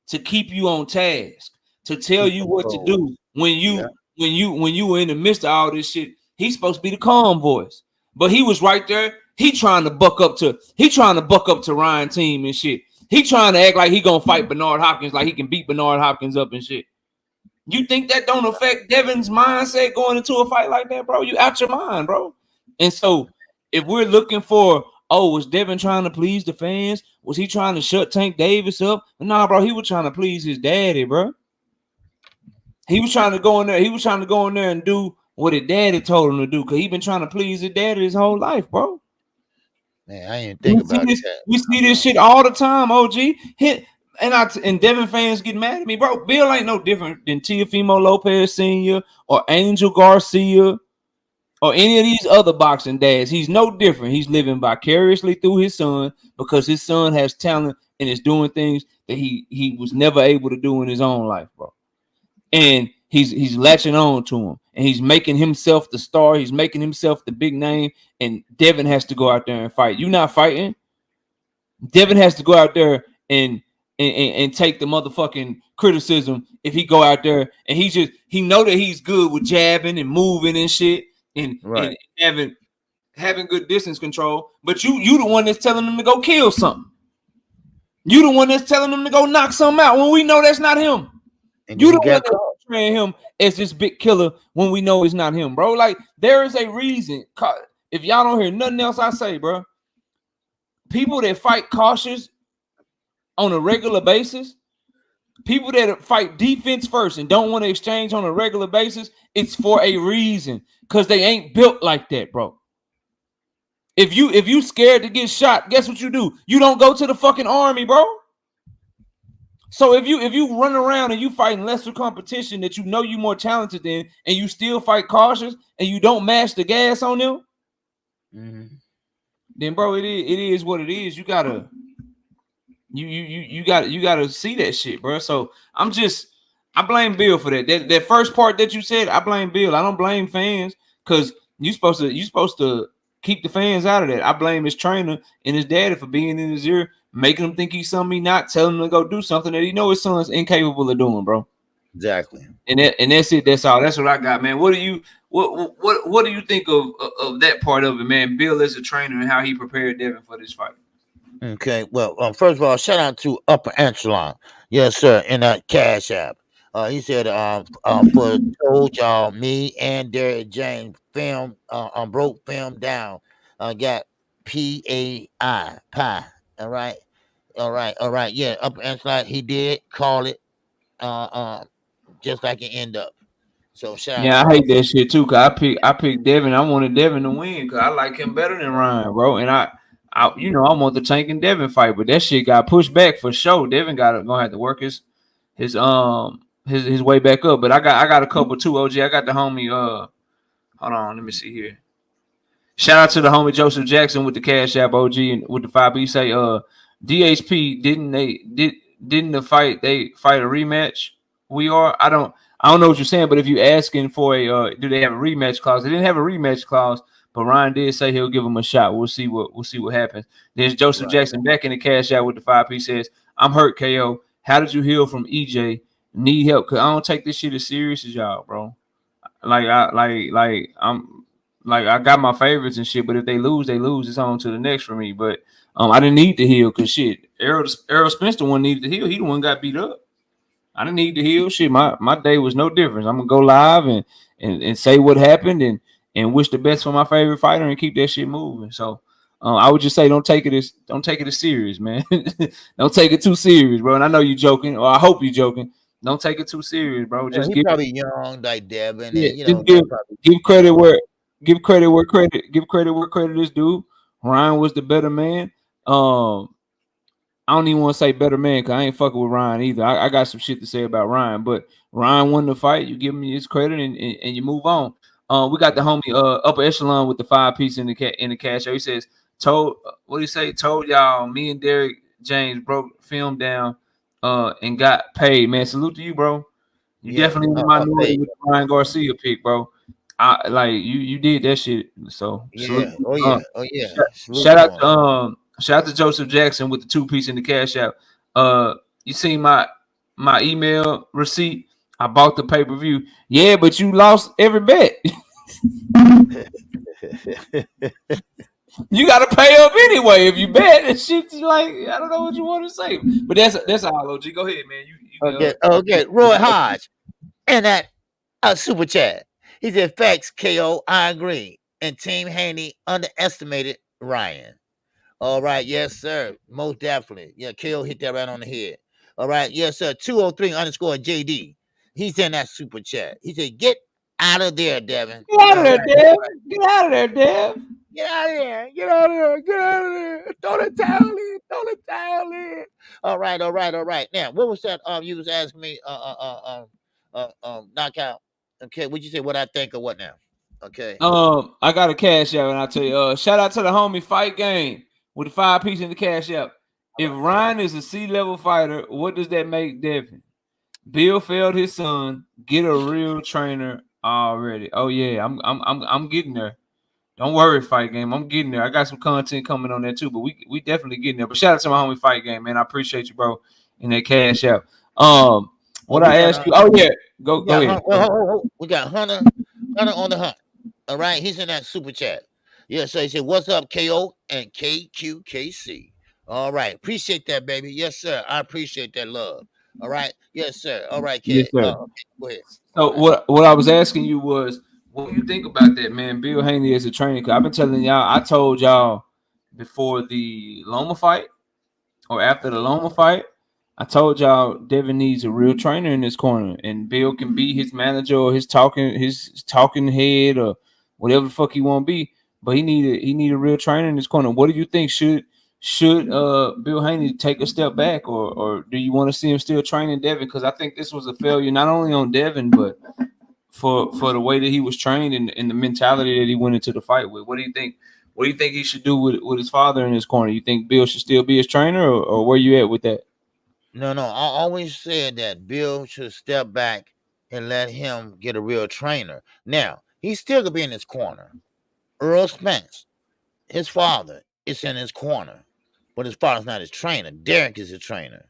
to keep you on task, to tell you what to do when you were in the midst of all this shit. He's supposed to be the calm voice, but he was right there. He trying to buck up to Ryan team and shit. He trying to act like he gonna fight Bernard Hopkins, like he can beat Bernard Hopkins up and shit. You think that don't affect Devin's mindset going into a fight like that, bro? You out your mind, bro. And so if we're looking for, was Devin trying to please the fans? Was he trying to shut Tank Davis up? Nah, bro, he was trying to please his daddy, bro. He was trying to go in there and do what his daddy told him to do, because he been trying to please his daddy his whole life, bro. Man, I ain't think about that. We see this shit all the time, OG. And Devin fans get mad at me, bro. Bill ain't no different than Teofimo Lopez Sr. or Angel Garcia or any of these other boxing dads. He's no different. He's living vicariously through his son because his son has talent and is doing things that he was never able to do in his own life, bro. And he's latching on to him, and he's making himself the star. He's making himself the big name, and Devin has to go out there and fight. You not fighting. Devin has to go out there and take the motherfucking criticism if he go out there and he know that he's good with jabbing and moving and shit and having good distance control. But you the one that's telling him to go kill something. You the one that's telling him to go knock something out when we know that's not him. And you the one that's portraying him as this big killer when we know it's not him, bro. Like, there is a reason. If y'all don't hear nothing else I say, bro, people that fight cautious on a regular basis, people that fight defense first and don't want to exchange on a regular basis, it's for a reason, because they ain't built like that, bro. If you scared to get shot, guess what you do? You don't go to the fucking army, bro. So if you run around and you fighting lesser competition that you know you more talented than, and you still fight cautious and you don't mash the gas on them, then bro, it is what it is. You gotta see that shit, bro. So I blame Bill for that. That first part that you said, I blame Bill. I don't blame fans, because you supposed to keep the fans out of that. I blame his trainer and his daddy for being in his ear, making him think he's something he not, telling him to go do something that he know his son's incapable of doing, bro. Exactly. And that's it. That's all. That's what I got, man. What do you think of that part of it, man? Bill as a trainer and how he prepared Devin for this fight. Okay. Well, first of all, shout out to Upper Echelon. Yes, sir. In that Cash App. He said, for told y'all, me and Derek James broke film down. Got PAI pie. All right. Yeah, Upper Echelon. He did call it. Just like it end up. So shout Yeah, out. I hate that shit too. Cause I picked Devin. I wanted Devin to win because I like him better than Ryan, bro. And I want the Tank and Devin fight, but that shit got pushed back for sure. Devin gonna have to work his way back up. But I got a couple too, OG. I got the homie. Hold on, let me see here. Shout out to the homie Joseph Jackson with the Cash App, OG, and with the 5B. Say DHP didn't the fight they fight a rematch? I don't know what you're saying, but if you're asking for a do they have a rematch clause? They didn't have a rematch clause, but Ryan did say he'll give him a shot. We'll see what happens. There's Joseph Jackson back in the Cash Out with the 5P. Says, I'm hurt, KO. How did you heal from EJ? Need help? Cause I don't take this shit as serious as y'all, bro. I got my favorites and shit, but if they lose, it's on to the next for me. But I didn't need to heal because shit, Errol Spence the one needed to heal. He the one got beat up. I didn't need to heal. Shit, my day was no different. I'm gonna go live and say what happened and wish the best for my favorite fighter and keep that shit moving. So I would just say don't take it as serious, man. Don't take it too serious, bro. And I know you joking, or I hope you joking. Don't take it too serious, bro. Just He's probably young, like Devin. Yeah, And, give credit where credit is due. Ryan was the better man. I don't even want to say better man because I ain't fucking with Ryan either. I got some shit to say about Ryan, but Ryan won the fight. You give him his credit and you move on. We got the homie Upper Echelon with the 5-piece in the cash. He says, told y'all me and Derek James broke film down and got paid. Man, salute to you, bro. You definitely in the minority with the Ryan Garcia pick, bro. You did that shit. So yeah. Shout out to Joseph Jackson with the 2-piece in the Cash App. You seen my email receipt? I bought the pay-per-view. Yeah, but you lost every bet. You gotta pay up anyway if you bet. And shit's like, I don't know what you want to say. But that's all, OG. Go ahead, man. Okay. Roy Hodge and that super chat. He said, facts, KO, I agree. And Team Haney underestimated Ryan. All right, yes, sir. Most definitely. Yeah, KO hit that right on the head. All right, yes, sir. 203_JD. He's in that super chat. He said, get out of there, Devin. Get out of there, Dev. Get out of there, Dev. Get out of there. Get out of there. Get out of there. Throw the towel in. All right. Now, what was that? You was asking me knockout. Okay, what'd you say? What I think or what now? Okay. I got a Cash App, and I'll tell you. Shout out to the homie Fight Game with the 5-piece in the Cash App. If Ryan is a C-level fighter, what does that make Devin? Bill failed his son. Get a real trainer already. Oh yeah, I'm getting there. Don't worry, Fight Game. I'm getting there. I got some content coming on there too, but we definitely getting there. But shout out to my homie Fight Game, man. I appreciate you, bro, in that Cash App. What I asked you? Oh yeah, go ahead. We got Hunter on the hunt. All right, he's in that super chat. Yeah, so he said, "What's up, KO and KQKC?" All right, appreciate that, baby. Yes, sir. I appreciate that love. All right, yes, sir. All right, K. Yes, sir. Okay, go ahead. So what I was asking you was, what do you think about that, man? Bill Haney as a trainer. Cause I've been telling y'all, I told y'all before the Loma fight, or after the Loma fight, I told y'all Devin needs a real trainer in this corner, and Bill can be his manager or his talking head or whatever the fuck he want to be. But he need a real trainer in this corner. What do you think? Should Bill Haney take a step back, or do you want to see him still training Devin? Because I think this was a failure not only on Devin, but for the way that he was trained and the mentality that he went into the fight with. What do you think? What do you think he should do with his father in his corner? You think Bill should still be his trainer, or where you at with that? No, I always said that Bill should step back and let him get a real trainer. Now, he's still gonna be in his corner. Earl Spence, his father, is in his corner, but his father's not his trainer. Derek is his trainer,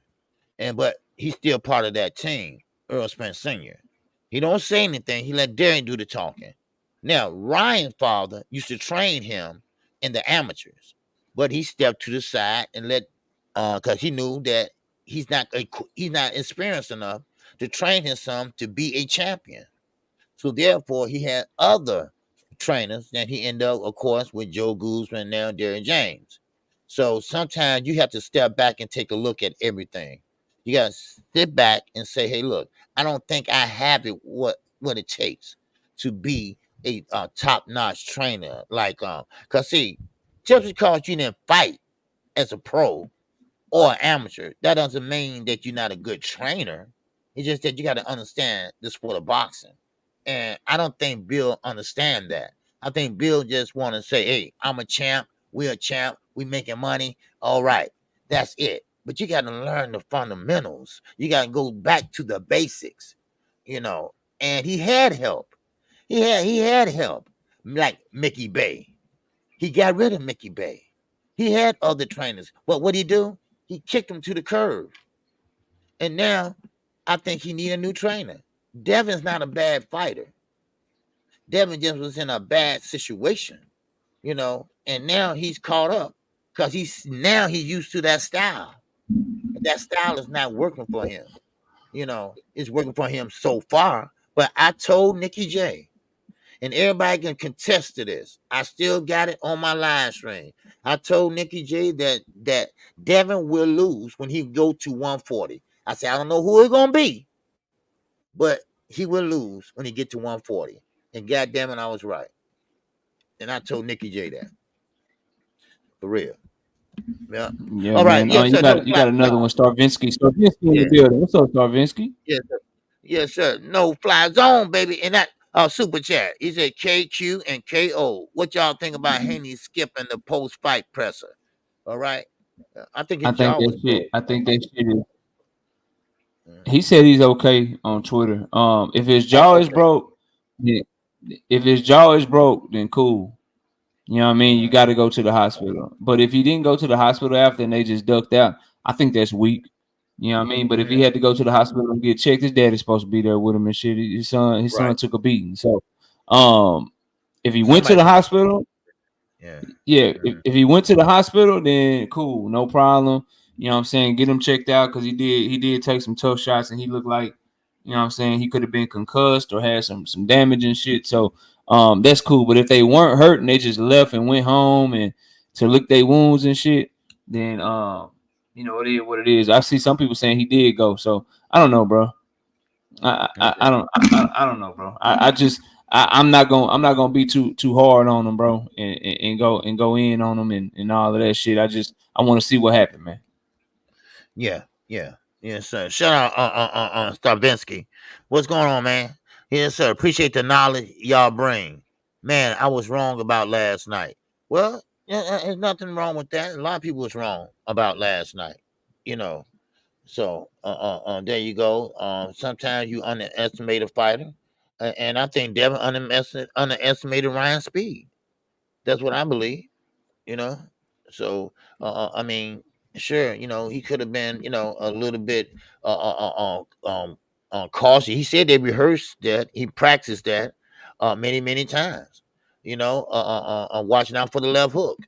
but he's still part of that team. Earl Spence Sr. He don't say anything. He let Derek do the talking. Now, Ryan's father used to train him in the amateurs, but he stepped to the side and let, because he knew that he's not experienced enough to train his son to be a champion. So therefore, he had other trainers that he ended up, of course, with Joe Guzman and now Derrick James. So sometimes you have to step back and take a look at everything. You got to sit back and say, hey, look, I don't think I have it what it takes to be a top-notch trainer. Like, because see, just because you didn't fight as a pro or an amateur, that doesn't mean that you're not a good trainer. It's just that you got to understand the sport of boxing. And I don't think Bill understand that. I think Bill just want to say, hey, I'm a champ. We're a champ. We making money. All right. That's it. But you got to learn the fundamentals. You got to go back to the basics, And he had help. He had help, like Mickey Bay. He got rid of Mickey Bay. He had other trainers. But what did he do? He kicked him to the curb. And now I think he need a new trainer. Devin's not a bad fighter. Devin just was in a bad situation, and now he's caught up because he's used to that style. That style is not working for him. It's working for him so far. But I told Nikki J, and everybody can contest to this. I still got it on my live stream. I told Nikki J that Devin will lose when he go to 140. I said, I don't know who it's going to be, but he will lose when he get to 140. And goddamn it, I was right. And I told Nikki J that. For real. Yeah. Yeah. All right. Man. Yes, you got another one, Starvinsky. Starvinsky in the building. What's up, Starvinsky? Yes, sir. Yes, sir. No fly zone, baby. And that super chat. He said KQ and KO. What y'all think about Haney skipping the post-fight presser? All right. I think that shit is. He said he's okay on Twitter. If his jaw is broke, then cool. You know what I mean? You got to go to the hospital. But if he didn't go to the hospital after and they just ducked out, I think that's weak. You know what I mean? But if he had to go to the hospital and get checked, his dad is supposed to be there with him and shit. His son took a beating. So, if he went to the hospital, if he went to the hospital, then cool, no problem. You know what I'm saying? Get him checked out because he did take some tough shots and he looked like, you know what I'm saying, he could have been concussed or had some damage and shit. So that's cool. But if they weren't hurt and they just left and went home and to lick their wounds and shit, then it is what it is. I see some people saying he did go. So I don't know, bro. I don't know, bro. I'm not gonna be too hard on them, bro, and go in on them and all of that shit. I want to see what happened, man. Yeah, sir. Shout out Starvinsky. What's going on, man? Yes, sir. Appreciate the knowledge y'all bring. Man, I was wrong about last night. Well, there's nothing wrong with that. A lot of people was wrong about last night, So there you go. Sometimes you underestimate a fighter, and I think Devin underestimated Ryan's speed. That's what I believe. So I mean, sure, he could have been, a little bit cautious. He said they rehearsed that, he practiced that many times. Watching out for the left hook,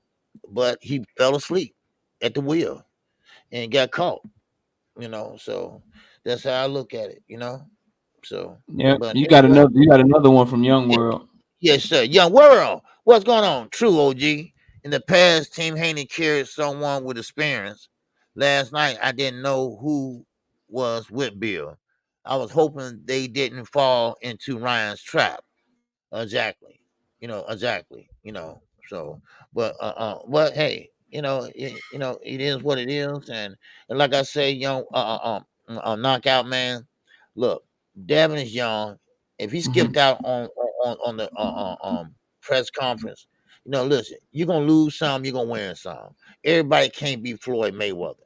but he fell asleep at the wheel and got caught. So that's how I look at it. So yeah, you got another one from Young World. Yes, sir. Young World, what's going on? True, OG. In the past, Team Haney carried someone with experience Last night, I didn't know who was with Bill. I was hoping they didn't fall into Ryan's trap. Exactly. Exactly. So, but hey, it is what it is, and like I say, knockout man. Look, Devin is young. If he skipped out on the press conference, listen, you're gonna lose some, you're gonna win some. Everybody can't be Floyd Mayweather,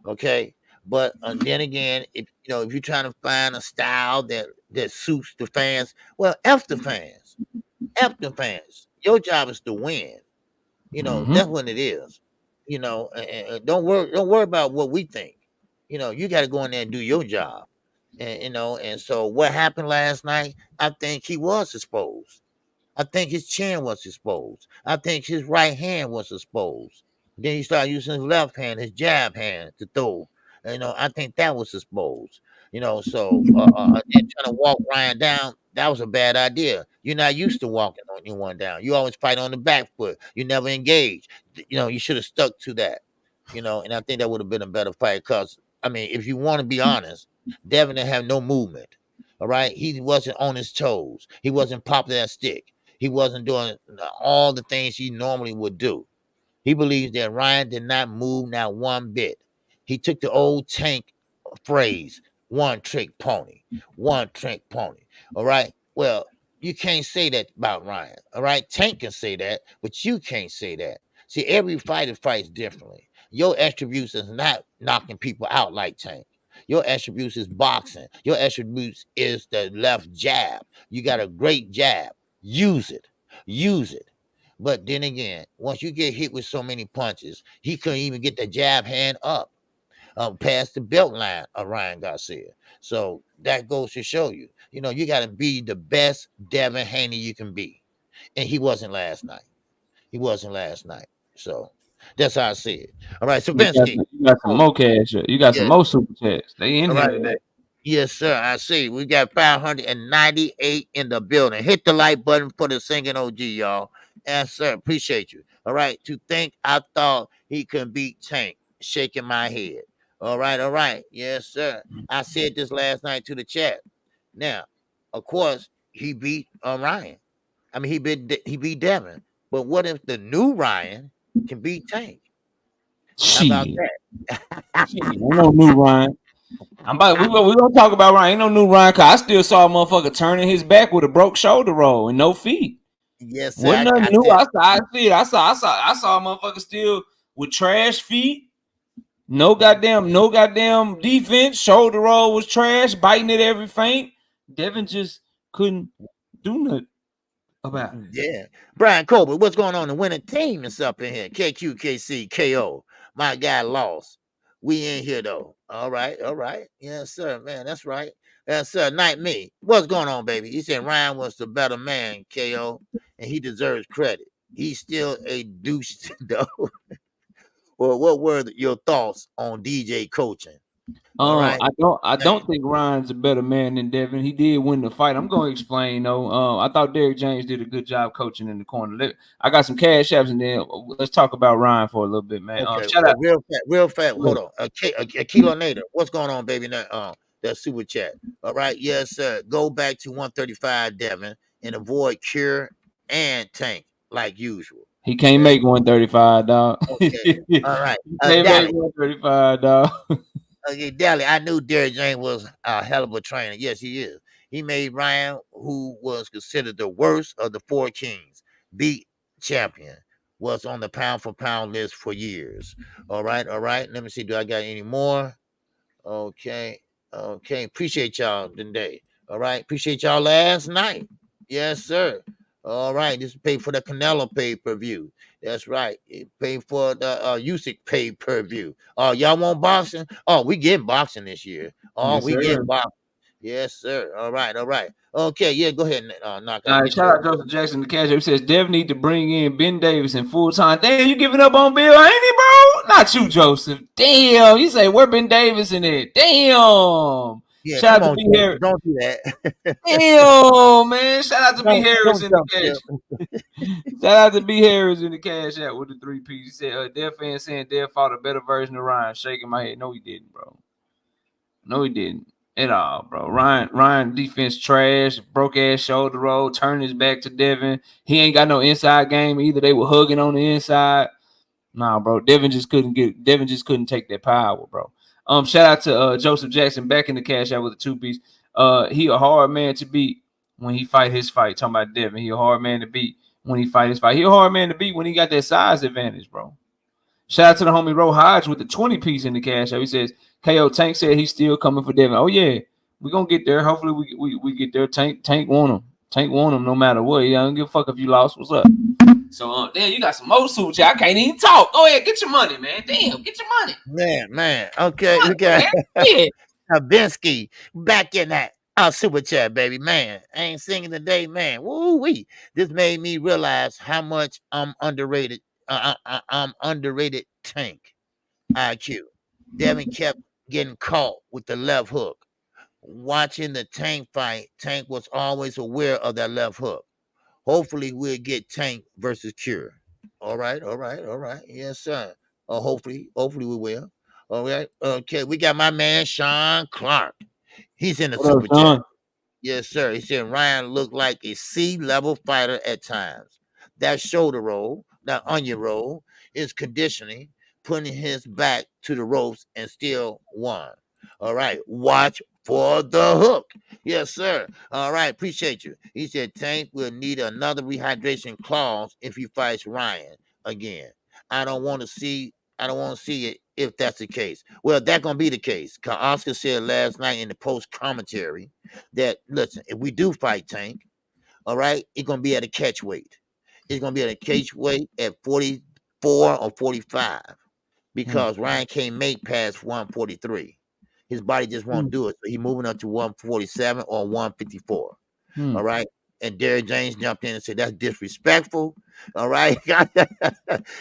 okay? But then again, if you're trying to find a style that suits the fans, well, f the fans. F the fans. Your job is to win. That's what it is. And don't worry about what we think. You got to go in there and do your job. And so what happened last night? I think he was exposed. I think his chin was exposed. I think his right hand was exposed. Then he started using his left hand, his jab hand to throw. I think that was exposed. So and trying to walk Ryan down, that was a bad idea. You're not used to walking on anyone down. You always fight on the back foot. You never engage. You should have stuck to that. And I think that would have been a better fight. Because I mean, if you want to be honest, Devin didn't have no movement. All right, he wasn't on his toes. He wasn't popping that stick. He wasn't doing all the things he normally would do. He believes that Ryan did not move not one bit. He took the old Tank phrase, one trick pony, one trick pony. All right. Well, you can't say that about Ryan. All right. Tank can say that, but you can't say that. See, every fighter fights differently. Your attributes is not knocking people out like Tank. Your attributes is boxing. Your attributes is the left jab. You got a great jab. Use it. Use it. But then again, once you get hit with so many punches, he couldn't even get the jab hand up past the belt line of Ryan Garcia. So that goes to show you, you got to be the best Devin Haney you can be. And he wasn't last night. He wasn't last night. So that's how I see it. All right, so Vinsky. You got some more cash. You got some more super chats. They in here today. Yes, sir. I see. We got 598 in the building. Hit the like button for the singing OG, y'all. Yes, sir. Appreciate you. All right. To think I thought he could beat Tank. Shaking my head. All right. All right. Yes, sir. I said this last night to the chat. Now, of course, he beat Ryan. I mean, he beat Devin. But what if the new Ryan can beat Tank? How about that? Ain't no new Ryan. We're gonna talk about Ryan. Ain't no new Ryan, cause I still saw a motherfucker turning his back with a broke shoulder roll and no feet. Yes, sir. Wasn't nothing new. I see it. I saw a motherfucker still with trash feet. No goddamn defense. Shoulder roll was trash, biting at every feint. Devin just couldn't do nothing about it. Yeah. Brian Colbert, what's going on? The winning team is up in here. KQKC, KO. My guy lost. We in here though. All right. All right. Yes, sir, man. That's right. Yes, sir. Night me. What's going on, baby? He said Ryan was the better man, KO, and he deserves credit. He's still a douche, though. Well, what were your thoughts on DJ coaching? Right. I don't think Ryan's a better man than Devin. He did win the fight. I'm going to explain though. I thought Derrick James did a good job coaching in the corner. I got some cash apps, and then let's talk about Ryan for a little bit, man. Okay, shout out, real fast. Hold on, a Kilo Nader. What's going on, baby? That super chat. All right, yes, sir. Go back to 135, Devin, and avoid Cure and Tank like usual. He can't make 135, dog. Okay, all right. He can't make 135, dog. Okay, Dally, I knew Derrick James was a hell of a trainer. Yes, he is. He made Ryan, who was considered the worst of the four kings, beat champion, was on the pound for pound list for years. All right, all right. Let me see. Do I got any more? Okay, okay. Appreciate y'all today. All right. Appreciate y'all last night. Yes, sir. All right. This is paid for the Canelo pay-per-view. That's right. It paid for the Usyk pay-per-view. Oh, y'all want boxing? Oh, we getting boxing this year. Oh, yes, we getting boxing. Yes, sir. All right, all right. Okay, yeah, go ahead and knock out. All right, shout out Joseph Jackson, the cash. He says, Dev need to bring in Ben Davis in full time. Damn, you giving up on Bill, ain't he, bro? Not you, Joseph. Damn, you say, where Ben Davis in it? Damn. Yeah, Shout come out to on, B Jay. Harris. Don't do that. Damn, man. Shout out to B Don't Harris in the jump cash. ship. Shout out to B Harris in the cash out with the 3-piece. He said, Dev fan saying Dev fought a better version of Ryan. Shaking my head. No, he didn't, bro. No, he didn't at all, bro. Ryan defense trash, broke ass shoulder roll, turned his back to Devin. He ain't got no inside game either. They were hugging on the inside. Nah, bro. Devin just couldn't take that power, bro. Shout out to Joseph Jackson back in the cash out with a 2-piece. He a hard man to beat when he fight his fight. Talking about Devin. He a hard man to beat when he fight his fight. He a hard man to beat when he got that size advantage, bro. Shout out to the homie Ro Hodge with the 20-piece in the cash out. He says, KO Tank said he's still coming for Devin. Oh, yeah. We're going to get there. Hopefully we get there. Tank want him. Tank want him no matter what. Yeah, I don't give a fuck if you lost. What's up? So, damn, you got some more super chat. I can't even talk. Go ahead. Get your money, man. Damn, get your money. Man. Okay, we got Kavinsky back in that super chat, baby. Man, I ain't singing today, man. Woo-wee. This made me realize how much I'm underrated. I'm underrated Tank IQ. Devin kept getting caught with the left hook. Watching the Tank fight, Tank was always aware of that left hook. Hopefully we'll get Tank versus Cure. All right. Yes, sir. Hopefully we will. All right. Okay, we got my man Sean Clark. He's in the What up, super Sean? chat. Yes, sir. He said Ryan looked like a C-level fighter at times. That shoulder roll, that onion roll, is conditioning, putting his back to the ropes and still won. All right. Watch for the hook. Yes, sir. All right. Appreciate you. He said Tank will need another rehydration clause if he fights Ryan again. I don't want to see it if that's the case. Well, that's gonna be the case. Cause Oscar said last night in the post commentary that listen, if we do fight Tank, all right, it's gonna be at a catch weight. It's gonna be at a catch weight at 44 or 45 because Ryan can't make past 143. His body just won't do it. So he's moving up to 147 or 154. All right. And Derrick James jumped in and said, that's disrespectful. All right.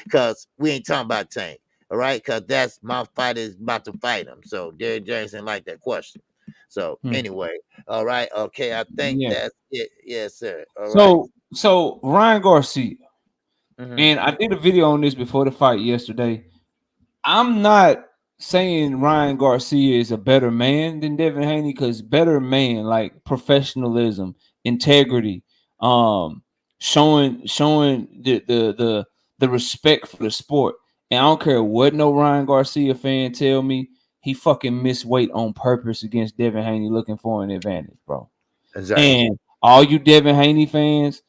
Because we ain't talking about Tank. All right. Because that's my fighter is about to fight him. So Derrick James didn't like that question. So anyway. All right. Okay. I think that's it. Yes, sir. All right. So Ryan Garcia, and I did a video on this before the fight yesterday. I'm not saying Ryan Garcia is a better man than Devin Haney, because better man, like professionalism, integrity, showing the respect for the sport. And I don't care what no Ryan Garcia fan tell me, he fucking missed weight on purpose against Devin Haney looking for an advantage, bro. Exactly. And all you Devin Haney fans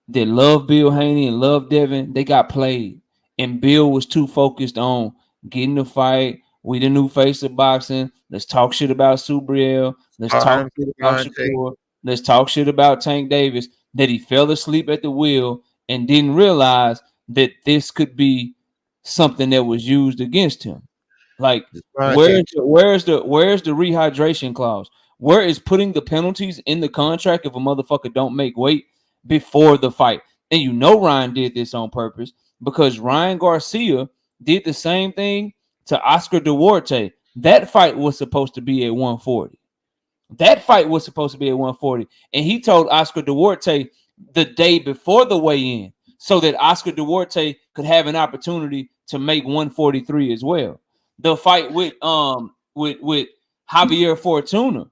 that love Bill Haney and love Devin, they got played. And Bill was too focused on getting the fight. We the new face of boxing. Let's talk shit about Subriel. Let's talk shit about Shakur. Let's talk shit about Tank Davis. That he fell asleep at the wheel and didn't realize that this could be something that was used against him. Like, where's the rehydration clause? Where is putting the penalties in the contract if a motherfucker don't make weight before the fight? And you know Ryan did this on purpose, because Ryan Garcia did the same thing to Oscar Duarte. That fight was supposed to be at 140. And he told Oscar Duarte the day before the weigh-in so that Oscar Duarte could have an opportunity to make 143 as well. The fight with Javier Fortuna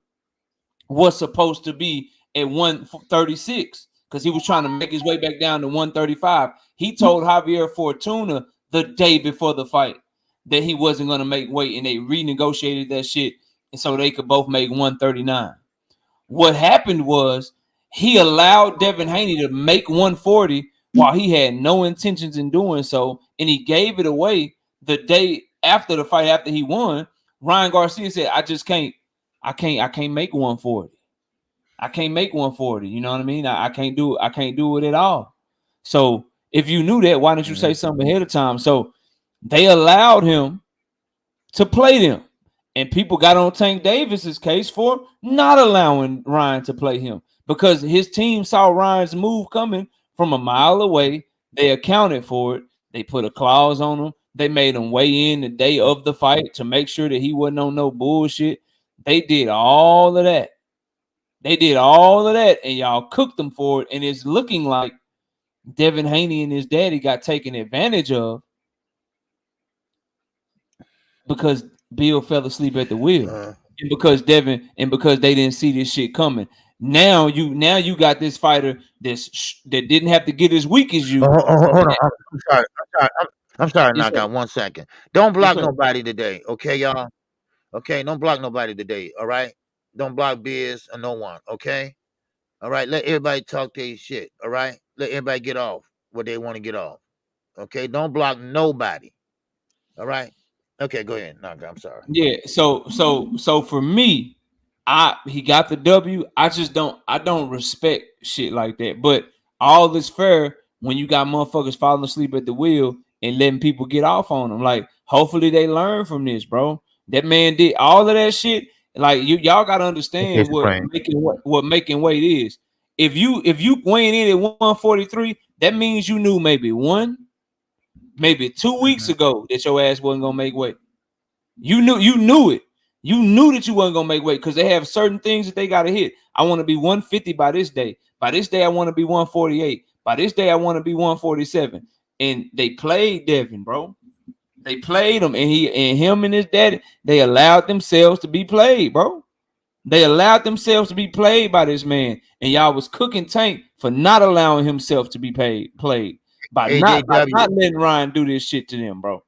was supposed to be at 136 because he was trying to make his way back down to 135. He told Javier Fortuna the day before the fight that he wasn't going to make weight, and they renegotiated that shit and so they could both make 139. What happened was he allowed Devin Haney to make 140 while he had no intentions in doing so, and he gave it away the day after the fight. After he won, Ryan Garcia said, I can't make 140. I can't make 140. You know what I mean? I can't do it at all. So if you knew that, why didn't you say something ahead of time? So they allowed him to play them. And people got on Tank Davis's case for not allowing Ryan to play him because his team saw Ryan's move coming from a mile away. They accounted for it. They put a clause on him. They made him weigh in the day of the fight to make sure that he wasn't on no bullshit. They did all of that. They did all of that, and y'all cooked them for it. And it's looking like Devin Haney and his daddy got taken advantage of because Bill fell asleep at the wheel, and because they didn't see this shit coming. Now you got this fighter that didn't have to get as weak as you. Hold on. I'm sorry. Knock out 1 second. Don't block nobody today, okay, y'all? Okay, don't block nobody today. All right, don't block Biz or no one. Okay, all right. Let everybody talk their shit. All right, let everybody get off what they want to get off. Okay, don't block nobody. All right. Okay, go ahead. No, I'm sorry. Yeah. So for me, he got the W. I don't respect shit like that. But all is fair when you got motherfuckers falling asleep at the wheel and letting people get off on them. Like, hopefully they learn from this, bro. That man did all of that shit. Like, y'all gotta understand what making weight is. If you weighing in at 143, that means you knew maybe 2 weeks ago that your ass wasn't gonna make weight. You knew it. You knew that you wasn't gonna make weight because they have certain things that they gotta hit. I want to be 150 by this day. By this day, I want to be 148. By this day, I want to be 147. And they played Devin, bro. They played him, and him and his daddy, they allowed themselves to be played, bro. They allowed themselves to be played by this man, and y'all was cooking Tank for not allowing himself to be played by not letting Ryan do this shit to them, bro.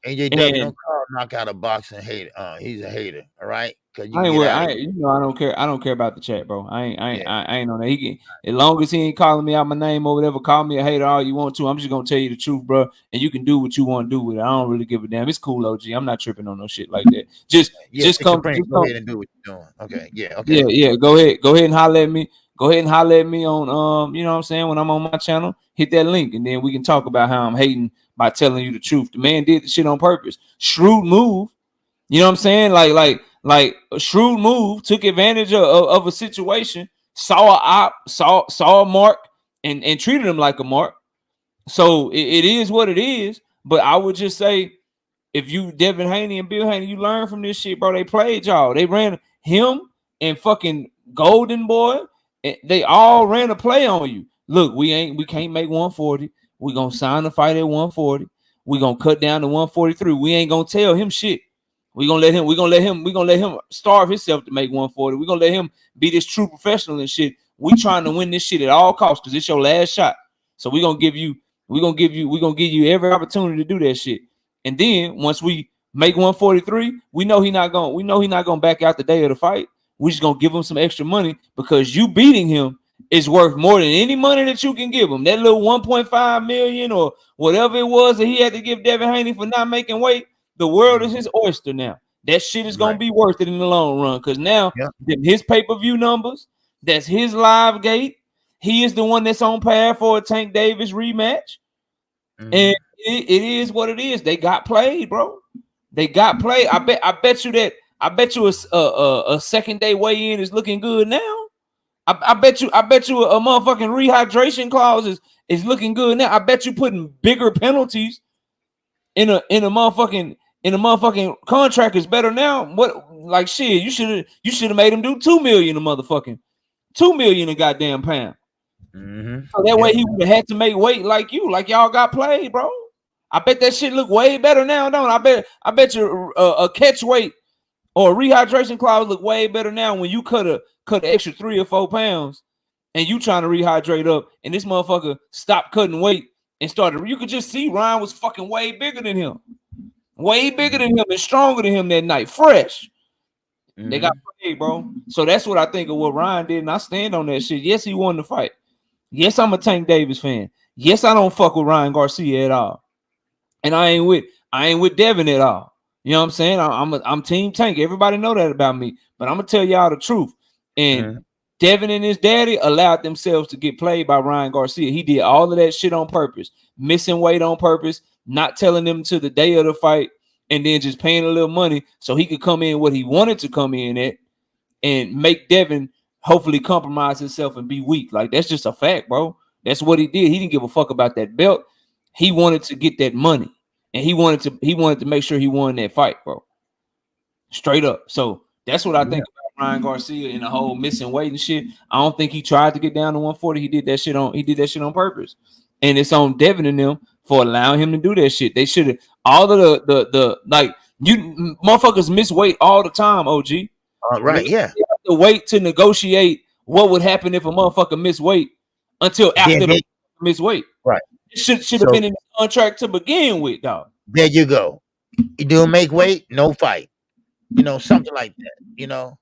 AJW don't call knockout a boxing hater. He's a hater, all right? I don't care. I don't care about the chat, bro. I ain't on that. He can, as long as he ain't calling me out my name or whatever, call me a hater all you want to. I'm just gonna tell you the truth, bro. And you can do what you want to do with it. I don't really give a damn. It's cool, OG. I'm not tripping on no shit like that. Just come. Go ahead and do what you're doing. Okay. Yeah. Okay. Yeah. Go ahead and holler at me. Go ahead and holler at me on you know what I'm saying, when I'm on my channel. Hit that link, and then we can talk about how I'm hating by telling you the truth. The man did the shit on purpose. Shrewd move. You know what I'm saying? Like a shrewd move, took advantage of a situation, saw a mark and treated him like a mark. So it is what it is. But I would just say, if you Devin Haney and Bill Haney, you learn from this shit, bro. They played y'all. They ran him and fucking Golden Boy. They all ran a play on you. Look, we can't make 140. We're gonna sign the fight at 140. We're gonna cut down to 143. We ain't gonna tell him shit. We're gonna let him starve himself to make 140. We're gonna let him be this true professional and shit. We trying to win this shit at all costs because it's your last shot. So we're gonna give you every opportunity to do that shit. And then once we make 143, we know he not gonna back out the day of the fight. We just gonna give him some extra money because you beating him is worth more than any money that you can give him. That little 1.5 million or whatever it was that he had to give Devin Haney for not making weight. The world is his oyster now. That shit is gonna be worth it in the long run because now his pay-per-view numbers, that's his live gate. He is the one that's on path for a Tank Davis rematch. And it is what it is. They got played, bro. They got played. I bet you a second day weigh-in is looking good now. I bet you a motherfucking rehydration clause is looking good now. I bet you putting bigger penalties in a motherfucking contract is better now. What, like, shit, you should have made him do 2 million a motherfucking 2 million a goddamn pound. So that way he would have had to make weight like y'all got played, bro. I bet that shit look way better now, don't I? I bet you a catch weight or a rehydration clause look way better now when you cut an extra 3 or 4 pounds and you trying to rehydrate up and this motherfucker stopped cutting weight and started. You could just see Ryan was fucking way bigger than him. Way bigger than him and stronger than him that night. Fresh. They got played, bro. So that's what I think of what Ryan did, and I stand on that shit. Yes, he won the fight. Yes, I'm a Tank Davis fan. Yes, I don't fuck with Ryan Garcia at all. And I ain't with Devin at all. You know what I'm saying? I'm Team Tank. Everybody know that about me. But I'm gonna tell y'all the truth. And Devin and his daddy allowed themselves to get played by Ryan Garcia. He did all of that shit on purpose, missing weight on purpose, not telling them to the day of the fight, and then just paying a little money so he could come in what he wanted to come in at and make Devin hopefully compromise himself and be weak. Like, that's just a fact, bro. That's what he did. He didn't give a fuck about that belt. He wanted to get that money, and he wanted to make sure he won that fight, bro. Straight up. So That's what I think about Ryan Garcia and the whole missing weight and shit. I don't think he tried to get down to 140. He did that shit on purpose. And it's on Devin and them for allowing him to do that shit. They should have all of the like you motherfuckers miss weight all the time, OG. Right, yeah. You have to wait to negotiate what would happen if a motherfucker missed weight until after the miss weight. Right. It should have been in the contract to begin with, dog. There you go. You do make weight, no fight. Something like that.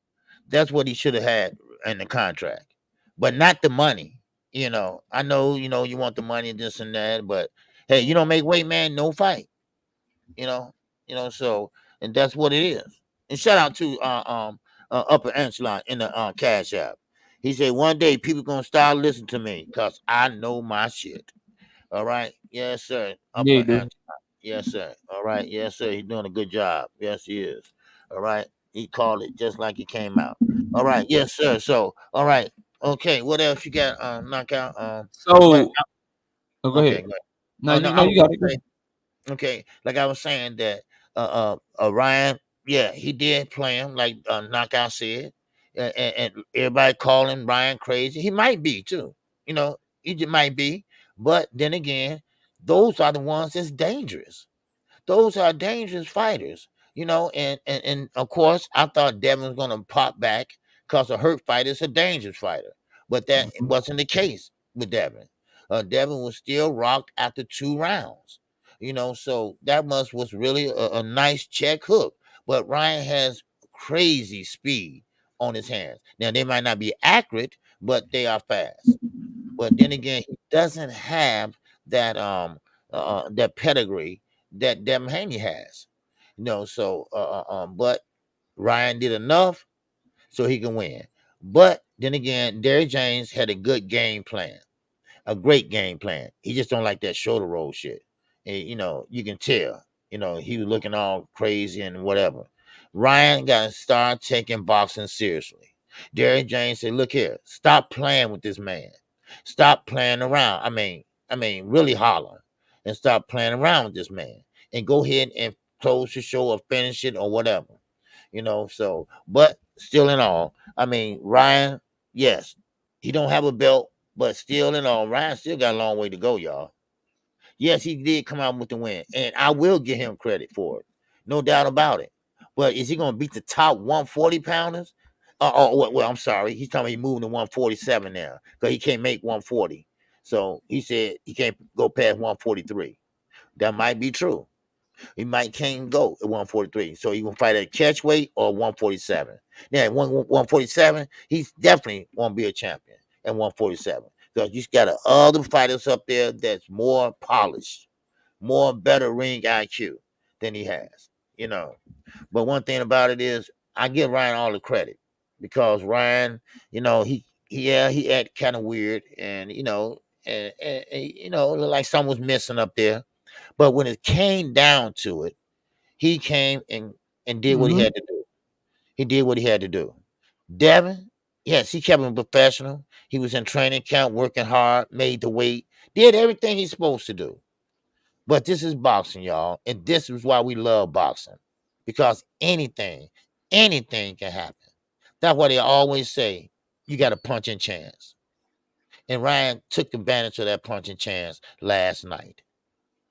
That's what he should have had in the contract, but not the money. I know, you want the money and this and that, but hey, you don't make weight, man, no fight. So, and that's what it is. And shout out to Upper Echelon in the Cash App. He said one day people gonna start listening to me because I know my shit. All right, yes sir. Upper Echelon. Yes sir. All right, yes sir. He's doing a good job. Yes he is. All right, he called it just like it came out. All right, yes sir. So, all right, okay. What else you got? Knockout. Go ahead. Okay, No, you got it. Okay, like I was saying that Ryan, yeah, he did play him like Knockout said, and everybody calling Ryan crazy. He might be too, he just might be. But then again, those are the ones that's dangerous. Those are dangerous fighters, and of course, I thought Devin was gonna pop back because a hurt fighter is a dangerous fighter, but that wasn't the case with Devin. Devin was still rocked after 2 rounds. So that was really a nice check hook. But Ryan has crazy speed on his hands. Now they might not be accurate, but they are fast. But then again, he doesn't have that that pedigree that Devin Haney has. So but Ryan did enough so he can win. But then again, Derrick James had a good game plan. A great game plan. He just don't like that shoulder roll shit. And, you can tell. He was looking all crazy and whatever. Ryan got to start taking boxing seriously. Derrick James said, "Look here, stop playing with this man. Stop playing around. I mean, really holler and stop playing around with this man and go ahead and close the show or finish it or whatever." So, but still in all, Ryan, yes, he don't have a belt. But still in all, Ryan still got a long way to go, y'all. Yes, he did come out with the win, and I will give him credit for it. No doubt about it. But is he going to beat the top 140 pounders? Well, I'm sorry. He's talking about he moving to 147 now because he can't make 140. So he said he can't go past 143. That might be true. He can't go at 143. So he gonna fight at catch weight or 147. Now, 147, he's definitely won't be a champion at 147. Because you got other fighters up there that's more polished, more better ring IQ than he has, But one thing about it is I give Ryan all the credit because Ryan, he acted kind of weird and looked like something was missing up there. But when it came down to it, he came and did what he had to do. He did what he had to do. Devin, yes, he kept him professional. He was in training camp, working hard, made the weight, did everything he's supposed to do. But this is boxing, y'all. And this is why we love boxing. Because anything can happen. That's why they always say you got a punching chance. And Ryan took advantage of that punching chance last night.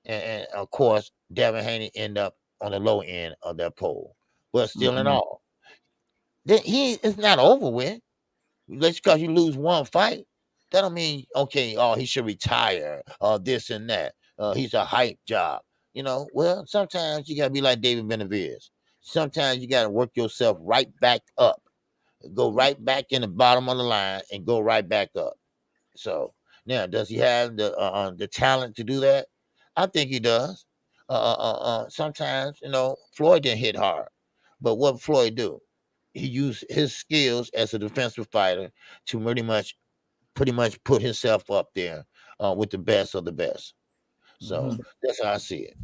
And of course, Devin Haney ended up on the low end of that pole. But still in all, it's not over with. Just because you lose one fight, that don't mean, okay, he should retire or this and that. He's a hype job. Well, sometimes you got to be like David Benavidez. Sometimes you got to work yourself right back up. Go right back in the bottom of the line and go right back up. So, now, does he have the talent to do that? I think he does. Sometimes, Floyd didn't hit hard. But what Floyd do? He used his skills as a defensive fighter to pretty much put himself up there with the best of the best. So that's how I see it.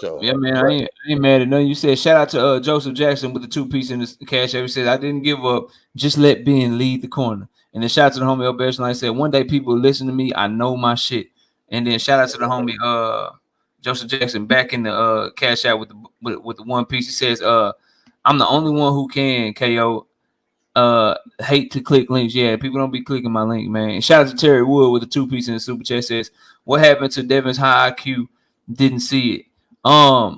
So yeah, man, I ain't mad at nothing you said. Shout out to Joseph Jackson with the 2-piece in the cash app. He said, "I didn't give up. Just let Ben lead the corner." And then shout out to the homie Elbert. Like I said, "One day people listen to me. I know my shit." And then shout out to the homie Joseph Jackson back in the cash out with the 1 piece. He says, I'm the only one who can KO. Hate to click links. Yeah, people don't be clicking my link, man. Shout out to Terry Wood with a 2-piece in the super chat. Says, what happened to Devin's high IQ? Didn't see it. I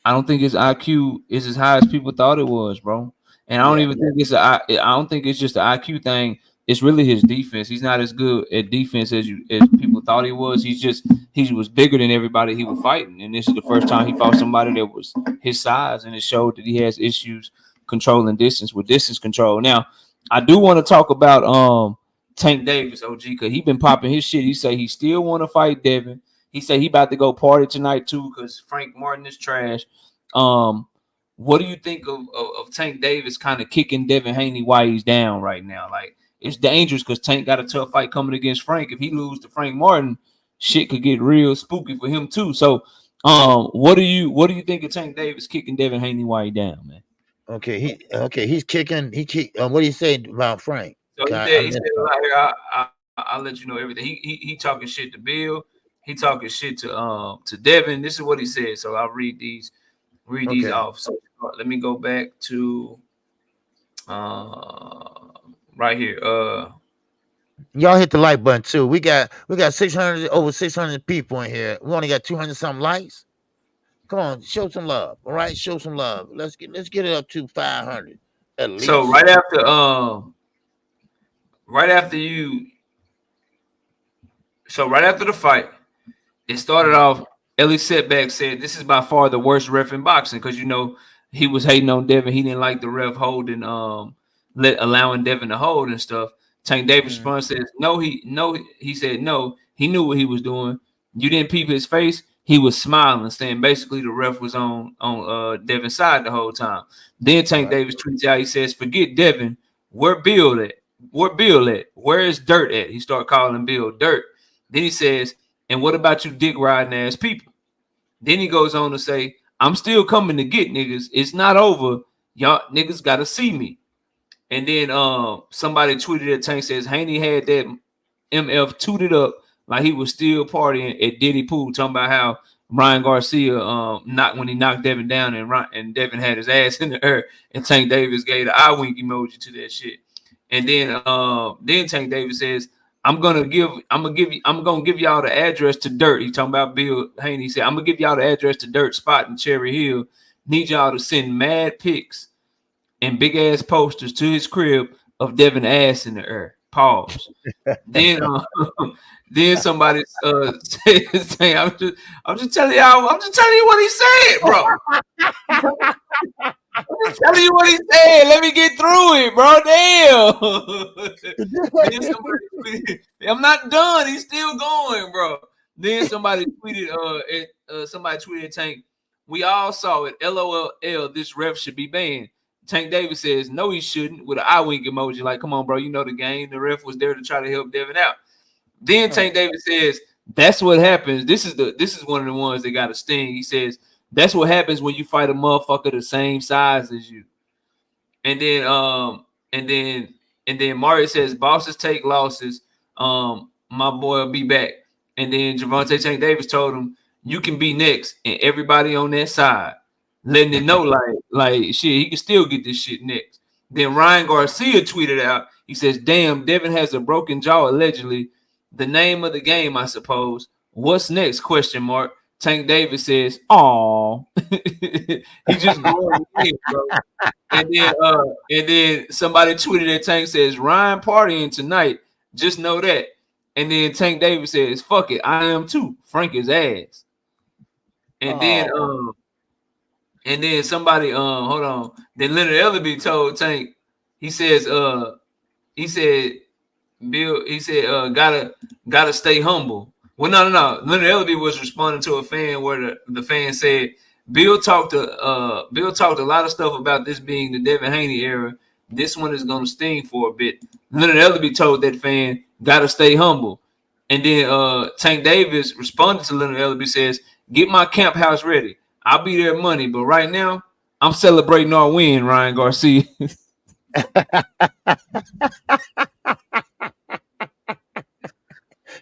don't think his IQ is as high as people thought it was, bro. And I don't even think I don't think it's just an IQ thing. It's really his defense. He's not as good at defense as people thought he was. He was bigger than everybody he was fighting. And this is the first time he fought somebody that was his size, and it showed that he has issues controlling distance with distance control. Now, I do want to talk about Tank Davis, OG, because he been popping his shit. He say he still want to fight Devin. He say he about to go party tonight too because Frank Martin is trash. What do you think of Tank Davis kind of kicking Devin Haney while he's down right now? Like, it's dangerous because Tank got a tough fight coming against Frank. If he lose to Frank Martin, shit could get real spooky for him too. So, what do you think of Tank Davis kicking Devin Haney while he down, man? Okay, he's kicking. What do you say about Frank? So he said right here, I'll let you know everything. He talking shit to Bill. He talking shit to Devin. This is what he said. So I'll read these off. So let me go back to right here. Y'all hit the like button too. We got over 600 people in here. We only got 200 something likes. Come on, show some love. All right, show some love. Let's get it up to 500 at least. So right after the fight, it started off. Ellie Setback said this is by far the worst ref in boxing because he was hating on Devin. He didn't like the ref holding allowing Devin to hold and stuff. Tank Davis response says he said no, he knew what he was doing. You didn't peep his face. He was smiling, saying basically the ref was on Devin's side the whole time. Then Tank Davis tweets out, he says, forget Devin, where Bill at? Where is Dirt at? He started calling Bill Dirt. Then he says, and what about you dick riding ass people? Then he goes on to say, I'm still coming to get niggas. It's not over. Y'all niggas gotta see me. And then somebody tweeted at Tank, says Haney had that MF tooted up like he was still partying at Diddy Pool, talking about how Ryan Garcia when he knocked Devin down and Devin had his ass in the air, and Tank Davis gave the eye wink emoji to that shit. And then Tank Davis says, I'm gonna give y'all the address to Dirt. He talking about Bill Haney. He said, I'm gonna give y'all the address to Dirt spot in Cherry Hill. Need y'all to send mad pics and big ass posters to his crib of Devin ass in the air. Pause. Then somebody saying, I'm just telling you what he said, bro. I'm just telling you what he said. Let me get through it, bro. Damn. I'm not done. He's still going, bro. Then somebody tweeted at Tank, we all saw it. LOL, this ref should be banned. Tank Davis says, no, he shouldn't, with an eye wink emoji. Like, come on, bro. You know the game. The ref was there to try to help Devin out. Then Tank Davis says, that's what happens. This is one of the ones that got a sting. He says, that's what happens when you fight a motherfucker the same size as you. And then Mario says, bosses take losses. My boy will be back. And then Gervonta Tank Davis told him, you can be next, and everybody on that side. Letting it know like shit, he can still get this shit next. Then Ryan Garcia tweeted out, he says, damn, Devin has a broken jaw allegedly. The name of the game, I suppose. What's next? ? Tank Davis says, "Aw." He just going in, bro. And then somebody tweeted at Tank, says, Ryan partying tonight. Just know that. And then Tank Davis says, fuck it, I am too. Frank is ass. And then somebody hold on. Then Leonard Ellerby told Tank, he said gotta stay humble. Well, no. Leonard Ellerby was responding to a fan where the fan said, Bill talked a lot of stuff about this being the Devin Haney era. This one is gonna sting for a bit. Leonard Ellerby told that fan, gotta stay humble. And then Tank Davis responded to Leonard Ellerby, says, get my camp house ready. I'll be there Monday, but right now I'm celebrating our win, Ryan Garcia.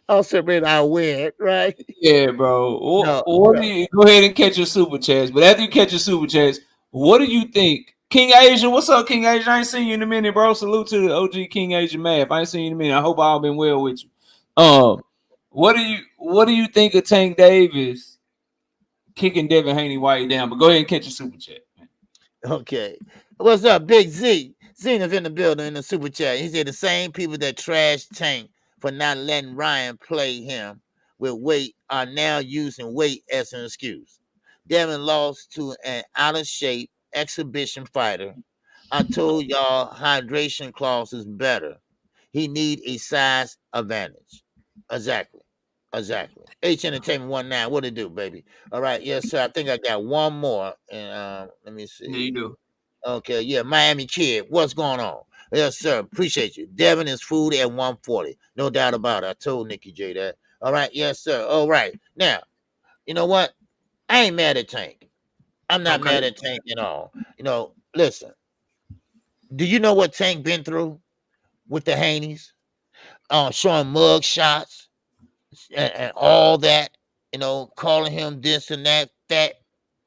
I'll celebrate our win, right? Yeah, bro. Go ahead and catch your super chats. But after you catch your super chats, what do you think King Asia, what's up, King Asia? I ain't seen you in a minute, bro. Salute to the OG King Asia Math. I ain't seen you in a minute. I hope all been well with you. What do you think of Tank Davis kicking Devin Haney White down? But go ahead and catch your super chat. Okay. What's up, Big Z? Zena's in the building in the super chat. He said the same people that trashed Tank for not letting Ryan play him with weight are now using weight as an excuse. Devin lost to an out of shape exhibition fighter. I told y'all hydration clause is better. He need a size advantage. Exactly. H Entertainment 19. What it do, baby? All right, yes, sir. I think I got one more. And let me see. Yeah, you do. Okay, yeah, Miami Kid. What's going on? Yes, sir. Appreciate you. Devin is food at 140. No doubt about it. I told Nikki J that. All right, yes, sir. All right. Now, you know what? I ain't mad at Tank. I'm not mad at Tank at all. Listen. Do you know what Tank been through with the Haneys? Showing mug shots and all that, calling him this and that,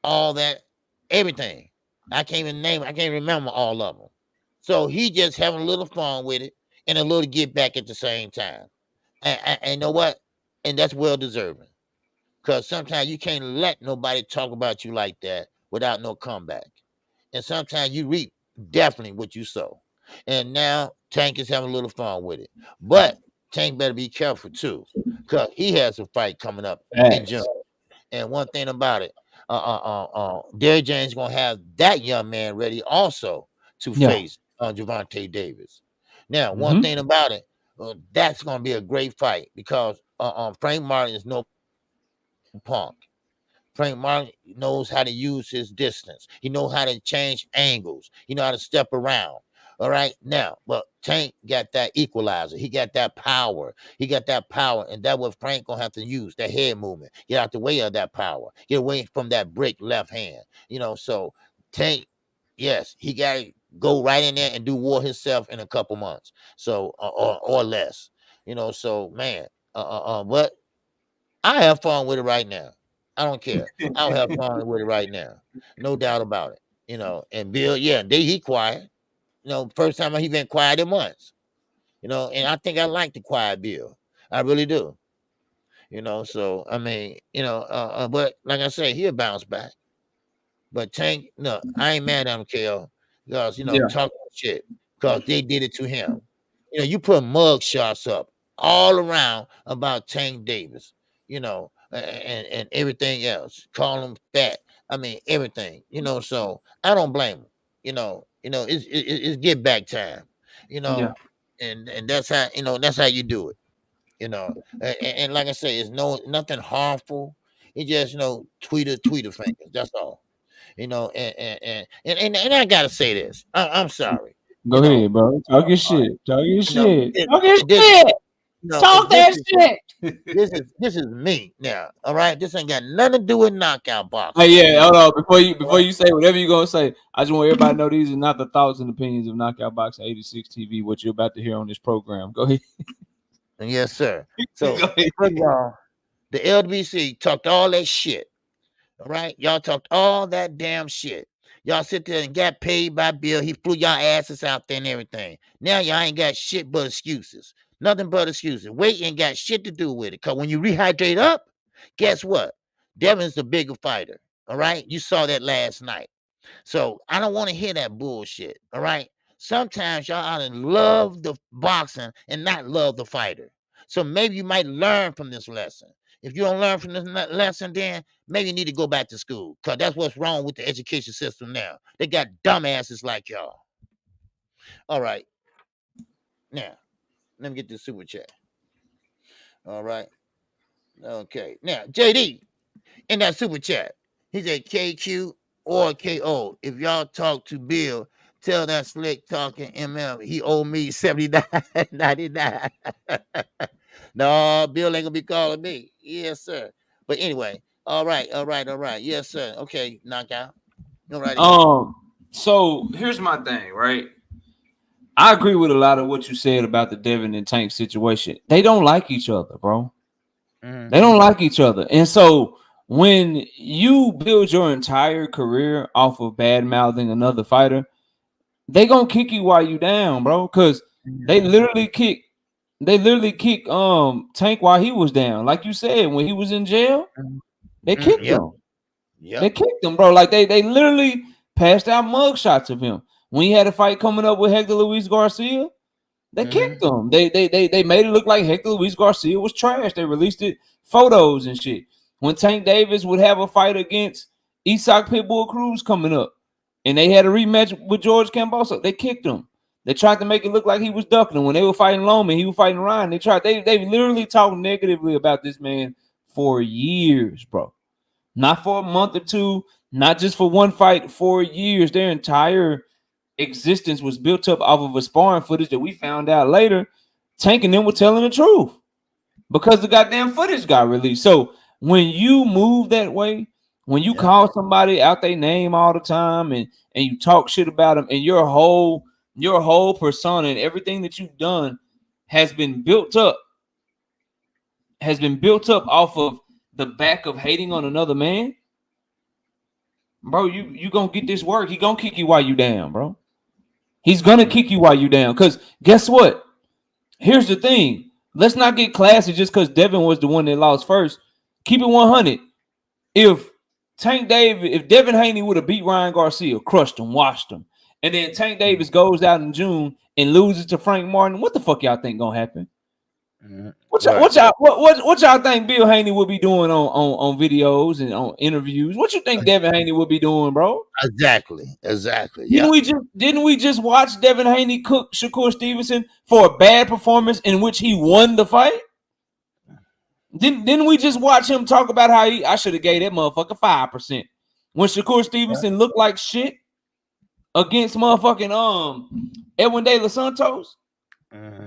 all that, everything. I can't remember all of them. So he just having a little fun with it and a little get back at the same time. And you know what? And that's well deserving. Because sometimes you can't let nobody talk about you like that without no comeback. And sometimes you reap definitely what you sow. And now Tank is having a little fun with it. But Tank better be careful too, because he has a fight coming up in June. And one thing about it, Derrick James gonna have that young man ready also to face Gervonta Davis. Now, one thing about it, that's gonna be a great fight because Frank Martin is no punk. Frank Martin knows how to use his distance. He knows how to change angles. He knows how to step around. All right. Now, but Tank got that equalizer. He got that power. And that's what Frank gonna have to use, that head movement. Get out the way of that power. Get away from that brick left hand. So Tank, yes, he gotta go right in there and do war himself in a couple months. So or less. So man, but I have fun with it right now. I don't care. I'll have fun with it right now. No doubt about it. And Bill, he quiet. First time he been quiet in months. And I think I like the quiet Bill. I really do. So I mean, but like I say, he'll bounce back. But Tank, no, I ain't mad at him, KO, because talking shit, because they did it to him. You put mug shots up all around about Tank Davis, and everything else. Call him fat. I mean, everything. So I don't blame him. It's get back time. And that's how you do it. And like I say, it's nothing harmful. It just tweeter fingers. That's all. And I gotta say this. I'm sorry. Go ahead, bro. Talk your shit. Talk your shit. Talk that shit. This is me now. All right. This ain't got nothing to do with knockout boxing. Hey, yeah, hold on. Before you say whatever you're gonna say, I just want everybody to know these are not the thoughts and opinions of Knockout Boxing 86 TV. What you're about to hear on this program. Go ahead. Yes, sir. So first of all, the LBC talked all that shit. All right, y'all talked all that damn shit. Y'all sit there and got paid by Bill. He flew y'all asses out there and everything. Now y'all ain't got shit but excuses. Nothing but excuses. Weight ain't got shit to do with it. Because when you rehydrate up, guess what? Devin's the bigger fighter. All right? You saw that last night. So I don't want to hear that bullshit. All right? Sometimes y'all ought to love the boxing and not love the fighter. So maybe you might learn from this lesson. If you don't learn from this lesson, then maybe you need to go back to school, because that's what's wrong with the education system now. They got dumbasses like y'all. All right. Now, let me get this super chat. All right. Okay. Now, JD, in that super chat, he said KQ or KO. If y'all talk to Bill, tell that slick talking MM he owe me $79.99. No, Bill ain't gonna be calling me. Yes, sir. But anyway, all right. Yes, sir. Okay, knockout. All right. So here's my thing, right? I agree with a lot of what you said about the Devin and Tank situation. They don't like each other, bro. Mm-hmm. They don't like each other. And so when you build your entire career off of bad mouthing another fighter, they gonna kick you while you down, bro. Because they literally kick Tank while he was down. Like you said, when he was in jail, they kicked him. They kicked him, bro. Like they literally passed out mug shots of him. When he had a fight coming up with Hector Luis Garcia, they kicked him. They made it look like Hector Luis Garcia was trash. They released it photos and shit. When Tank Davis would have a fight against Isak Pitbull Cruz coming up, and they had a rematch with George Kambosos, they kicked him. They tried to make it look like he was ducking him. When they were fighting Loman, he was fighting Ryan. They literally talked negatively about this man for years, bro. Not for a month or two, not just for one fight, for years. Their entire existence was built up off of a sparring footage that we found out later. Tank and them were telling the truth because the goddamn footage got released. So when you move that way, when you call somebody out their name all the time and you talk shit about them, and your whole persona and everything that you've done has been built up off of the back of hating on another man, bro, you gonna get this work. He gonna kick you while you down, bro. He's gonna kick you while you down. Because guess what? Here's the thing. Let's not get classy just because Devin was the one that lost first. Keep it 100. If Devin Haney would have beat Ryan Garcia, crushed him, washed him, and then Tank Davis goes out in June and loses to Frank Martin, what the fuck y'all think gonna happen? What y'all think Bill Haney will be doing on videos and on interviews? What you think Devin Haney will be doing, bro? Exactly. Didn't we just watch Devin Haney cook Shakur Stevenson for a bad performance in which he won the fight? Didn't we just watch him talk about how I should have gave that motherfucker 5% when Shakur Stevenson looked like shit against motherfucking Edwin De Los Santos?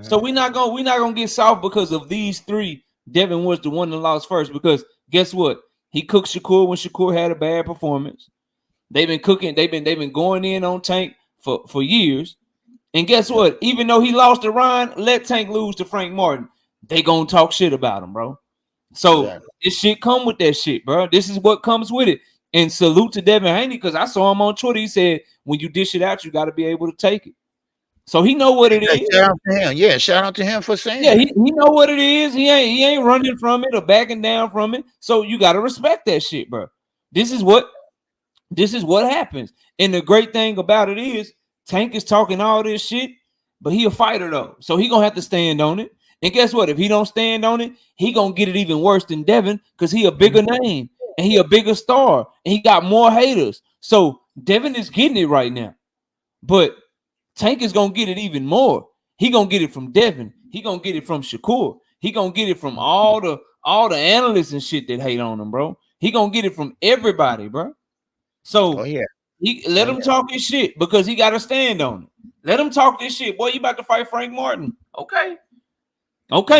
So we're not gonna get soft because of these three. Devin was the one that lost first because guess what? He cooked Shakur when Shakur had a bad performance. They've been cooking. They've been going in on Tank for years. And guess what? Even though he lost to Ryan, let Tank lose to Frank Martin. They gonna talk shit about him, bro. So this shit come with that shit, bro. This is what comes with it. And salute to Devin Haney because I saw him on Twitter. He said, when you dish it out, you got to be able to take it. So he know what it is. Shout out to him. Yeah, shout out to him for saying he know what it is. He ain't running from it or backing down from it. So you got to respect that shit, bro. This is what happens. And the great thing about it is Tank is talking all this shit, but he a fighter though. So he gonna have to stand on it. And guess what? If he don't stand on it, he gonna get it even worse than Devin because he a bigger name and he a bigger star and he got more haters. So Devin is getting it right now, but Tank is gonna get it even more. He gonna get it from Devin. He gonna get it from Shakur. He gonna get it from all the analysts and shit that hate on him, bro. He gonna get it from everybody, bro. So let him talk his shit because he got to stand on it. Let him talk this shit, boy. You about to fight Frank Martin? Okay,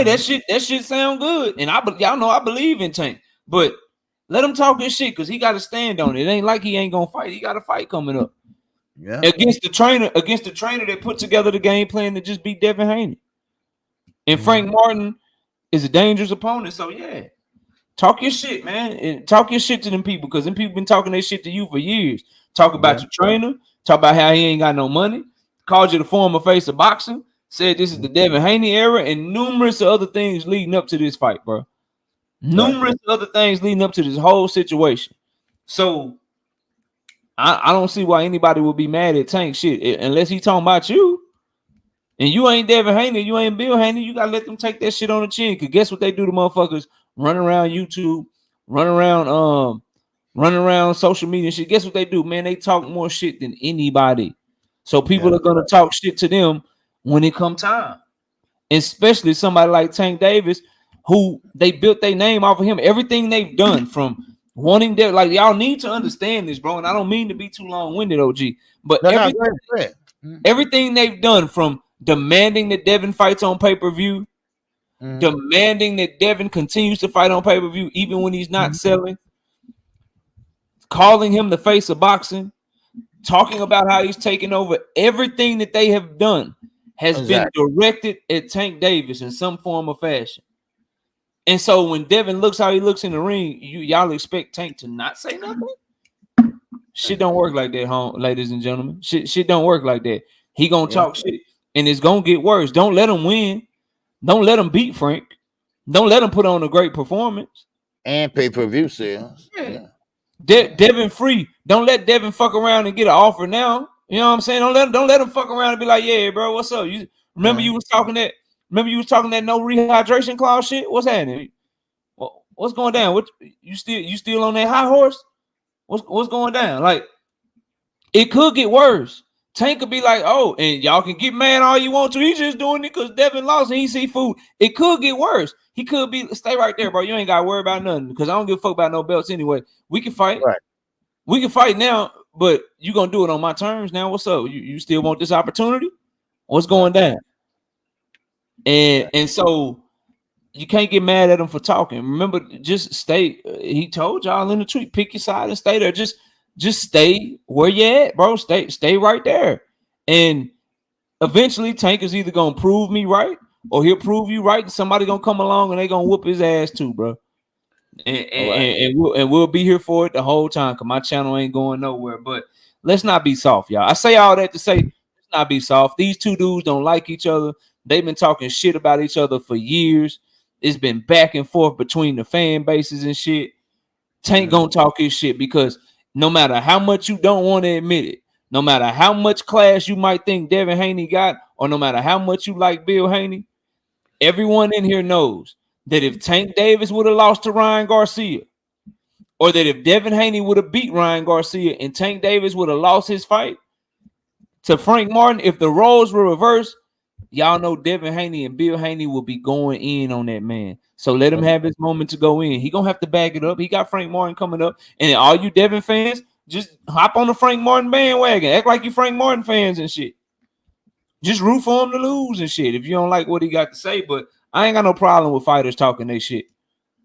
that shit sound good, and y'all know I believe in Tank, but let him talk his shit because he got to stand on it. It ain't like he ain't gonna fight. He got a fight coming up. Yeah. Against the trainer that put together the game plan to just beat Devin Haney. And Frank Martin is a dangerous opponent. So yeah, talk your shit, man. And talk your shit to them people because them people been talking their shit to you for years. Talk about your trainer, talk about how he ain't got no money, called you the former face of boxing, said this is the Devin Haney era, and numerous other things leading up to this fight, bro. Numerous other things leading up to this whole situation. So I don't see why anybody would be mad at Tank shit unless he talking about you. And you ain't Devin Haney, you ain't Bill Haney. You gotta let them take that shit on the chin. Cause guess what they do to motherfuckers? Run around YouTube, run around social media and shit. Guess what they do, man? They talk more shit than anybody. So people are gonna talk shit to them when it come time. Especially somebody like Tank Davis, who they built their name off of him. Everything they've done from wanting that, like y'all need to understand this, bro. And I don't mean to be too long-winded, OG, but everything they've done from demanding that Devin fights on pay-per-view, demanding that Devin continues to fight on pay-per-view even when he's not selling, calling him the face of boxing, talking about how he's taking over. Everything that they have done has been directed at Tank Davis in some form or fashion. And so when Devin looks how he looks in the ring, y'all expect Tank to not say nothing? Shit don't work like that, ladies and gentlemen. Shit don't work like that. He gonna talk shit, and it's gonna get worse. Don't let him win. Don't let him beat Frank. Don't let him put on a great performance. And pay-per-view sales. Yeah. Devin free. Don't let Devin fuck around and get an offer now. You know what I'm saying? Don't let him fuck around and be like, yeah, bro, what's up? You remember you was talking that no rehydration clause shit? What's happening? What's going down? What you still on that high horse? What's going down? Like, it could get worse. Tank could be like, oh, and y'all can get mad all you want to. He's just doing it because Devin lost and he see food. It could get worse. He could be, stay right there, bro. You ain't got to worry about nothing because I don't give a fuck about no belts anyway. We can fight. Right. We can fight now, but you going to do it on my terms now. What's up? You still want this opportunity? What's going down? And so you can't get mad at him for talking. Remember, just stay. He told y'all in the tweet, pick your side and stay there. Just stay where you at, bro. Stay right there. And eventually Tank is either gonna prove me right or he'll prove you right, and somebody gonna come along and they gonna whoop his ass too, bro. And we'll be here for it the whole time because my channel ain't going nowhere. But let's not be soft, y'all. I say all that to say let's not be soft. These two dudes don't like each other. They've been talking shit about each other for years. It's been back and forth between the fan bases and shit. Tank gonna talk his shit because no matter how much you don't want to admit it, no matter how much class you might think Devin Haney got, or no matter how much you like Bill Haney, everyone in here knows that if Tank Davis would have lost to Ryan Garcia, or that if Devin Haney would have beat Ryan Garcia and Tank Davis would have lost his fight to Frank Martin, if the roles were reversed, y'all know Devin Haney and Bill Haney will be going in on that man. So let him have his moment to go in. He gonna have to back it up. He got Frank Martin coming up. And all you Devin fans, just hop on the Frank Martin bandwagon. Act like you Frank Martin fans and shit. Just root for him to lose and shit if you don't like what he got to say. But I ain't got no problem with fighters talking their shit.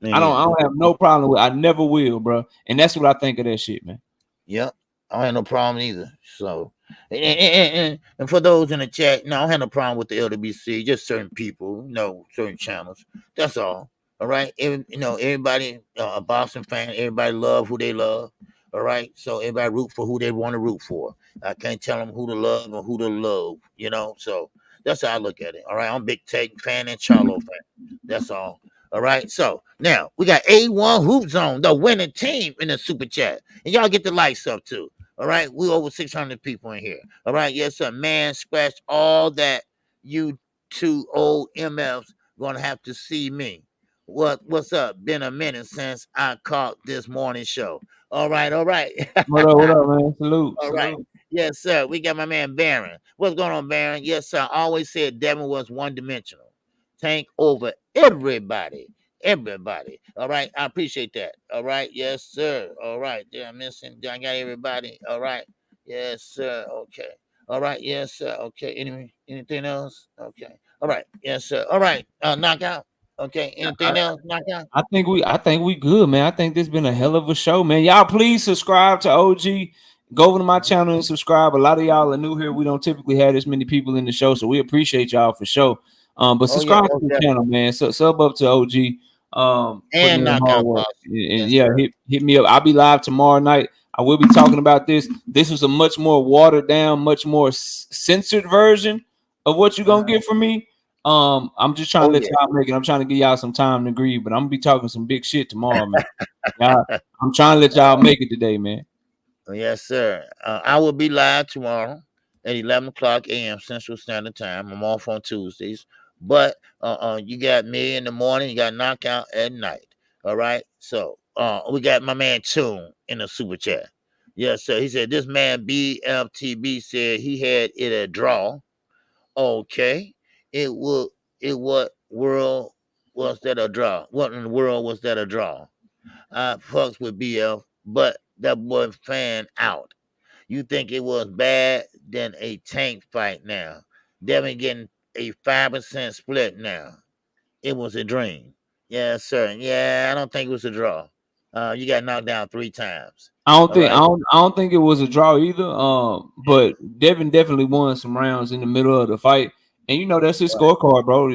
I don't have no problem with it. I never will, bro. And that's what I think of that shit, man. Yep. I don't have no problem either. So and for those in the chat, no, I don't have no problem with the LWC, just certain people, certain channels. That's all. All right. Everybody, a boxing fan, everybody love who they love. All right. So everybody root for who they want to root for. I can't tell them who to love or who to love, So that's how I look at it. All right. I'm a big Tank fan and Charlo fan. That's all. All right. So now we got A1 Hoop Zone, the winning team in the super chat. And y'all get the lights up too. All right. We over 600 people in here. All right. Yes, sir. Man, scratch all that. You two old MFs gonna have to see me. What's up? Been a minute since I caught this morning show. All right. What up, man? Salute. All right. Yes, sir. We got my man Baron. What's going on, Baron? Yes, sir. I always said Devin was one-dimensional. Tank over everybody. All right. I appreciate that. All right. Yes, sir. All right. Did I miss him? I got everybody. All right. Yes, sir. Okay. All right. Yes, sir. Okay. Anything else? Okay. All right. Yes, sir. All right. Knockout. Okay. Anything else? Knockout. I think we good, man. I think this been a hell of a show, man. Y'all please subscribe to OG. Go over to my channel and subscribe. A lot of y'all are new here. We don't typically have this many people in the show, so we appreciate y'all for sure. But subscribe to the channel, man. So sub up to OG. And knockout. And hit me up. I'll be live tomorrow night. I will be talking about this. This was a much more watered down, much more censored version of what you're gonna get from me. I'm just trying to let y'all make it. I'm trying to give y'all some time to grieve, but I'm gonna be talking some big shit tomorrow, man. I'm trying to let y'all make it today, man. Yes, sir. I will be live tomorrow at 11 o'clock a.m. Central Standard Time. I'm off on Tuesdays. But you got me in the morning, you got knockout at night. All right. So we got my man Tune in the super chat. Yes, sir. He said this man BFTB said he had it a draw. Okay. What world was that a draw? What in the world was that a draw? I fucks with BF, but that boy fan out. You think it was bad than a Tank fight now? Devin getting a 5% split now. It was a dream. Yes, sir. Yeah, I don't think it was a draw. You got knocked down 3 times. I don't think it was a draw either. But Devin definitely won some rounds in the middle of the fight. And that's his scorecard, bro.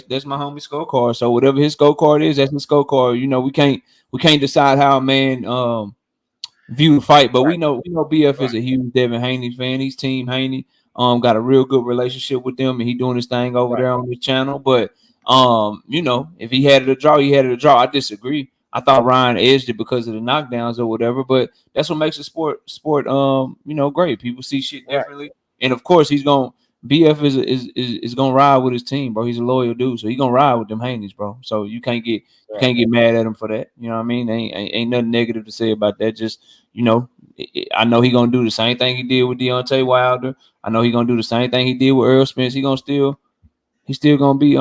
That's my homie scorecard. So whatever his scorecard is, that's his scorecard. We can't decide how a man view the fight, but we know BF is a huge Devin Haney fan. He's Team Haney. Got a real good relationship with them, and he doing his thing over there on his channel. But if he had it a draw, he had it a draw. I disagree. I thought Ryan edged it because of the knockdowns or whatever, but that's what makes the sport great. People see shit differently, and of course BF is gonna ride with his team, bro. He's a loyal dude, so he's gonna ride with them Haneys, bro. So you can't get mad at him for that. You know what I mean? Ain't nothing negative to say about that. Just I know he's gonna do the same thing he did with Deontay Wilder. I know he's gonna do the same thing he did with Earl Spence. He's still gonna be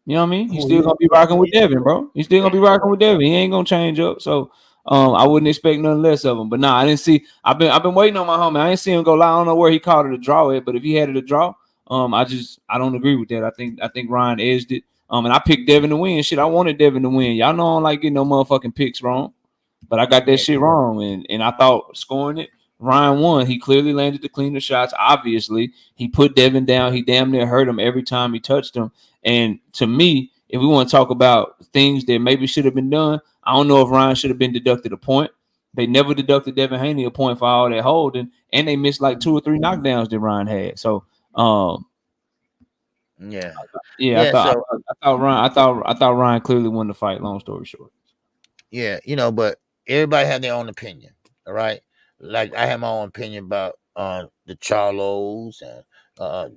you know what I mean? He's still gonna be rocking with Devin, bro. He's still gonna be rocking with Devin. He ain't gonna change up. So I wouldn't expect nothing less of him. But nah, I didn't see. I've been waiting on my homie. I didn't see him go live. I don't know where he called it a draw at, but if he had it a draw, I don't agree with that. I think Ryan edged it. And I picked Devin to win. Shit, I wanted Devin to win. Y'all know I don't like getting no motherfucking picks wrong. But I got that shit wrong. And I thought scoring it, Ryan won. He clearly landed the cleaner shots. Obviously, he put Devin down. He damn near hurt him every time he touched him. And to me, if we want to talk about things that maybe should have been done, I don't know if Ryan should have been deducted a point. They never deducted Devin Haney a point for all that holding, and they missed like 2 or 3 knockdowns that Ryan had. So, I thought Ryan clearly won the fight. Long story short. Yeah, but everybody have their own opinion. All right, like I have my own opinion about the Charlos and so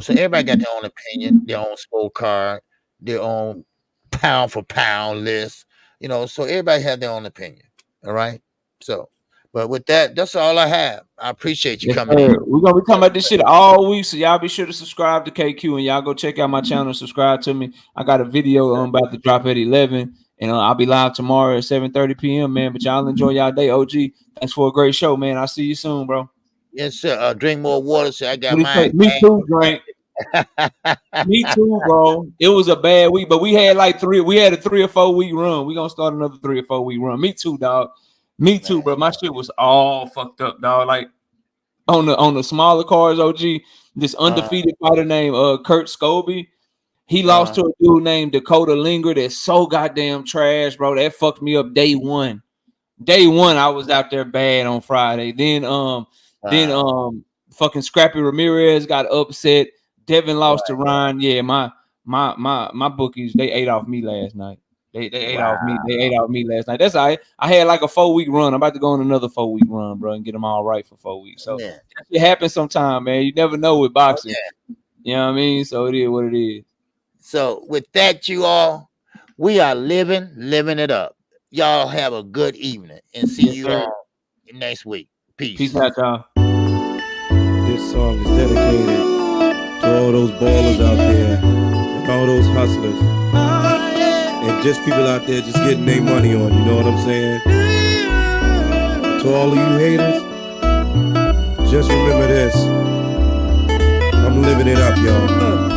everybody got their own opinion, their own scorecard, their own pound for pound list. So everybody has their own opinion. All right. So, but with that, that's all I have. I appreciate you coming in. We're gonna be talking about this shit all week, so y'all be sure to subscribe to KQ and y'all go check out my channel and subscribe to me. I got a video about to drop at 11, and I'll be live tomorrow at 7:30 p.m. man. But y'all enjoy y'all day, OG. Thanks for a great show, man. I'll see you soon, bro. Yes, sir. Drink more water. So I got mine. Me too, Drink. Me too, bro. It was a bad week, but we had we had a 3 or 4 week run. We're gonna start another 3 or 4 week run. Me too, dog. Me too, bro. My shit was all fucked up, dog. Like on the smaller cards, OG, this undefeated fighter named Kurt Scobie. He lost to a dude named Dakota Linger that's so goddamn trash, bro. That fucked me up day one. Day one, I was out there bad on Friday. Then fucking Scrappy Ramirez got upset. Devin lost to Ryan. Yeah, my bookies, they ate off me last night. They ate off me. They ate off me last night. That's all right. I had like a 4-week run. I'm about to go on another 4-week run, bro, and get them all right for 4 weeks. So it happens sometime, man. You never know with boxing. You know what I mean? So it is what it is. So with that, you all, we are living it up. Y'all have a good evening and see you all next week. Peace. Peace out, y'all. This song is dedicated to all those ballers out there and all those hustlers. And just people out there just getting their money on, you know what I'm saying? To all of you haters, just remember this. I'm living it up, y'all.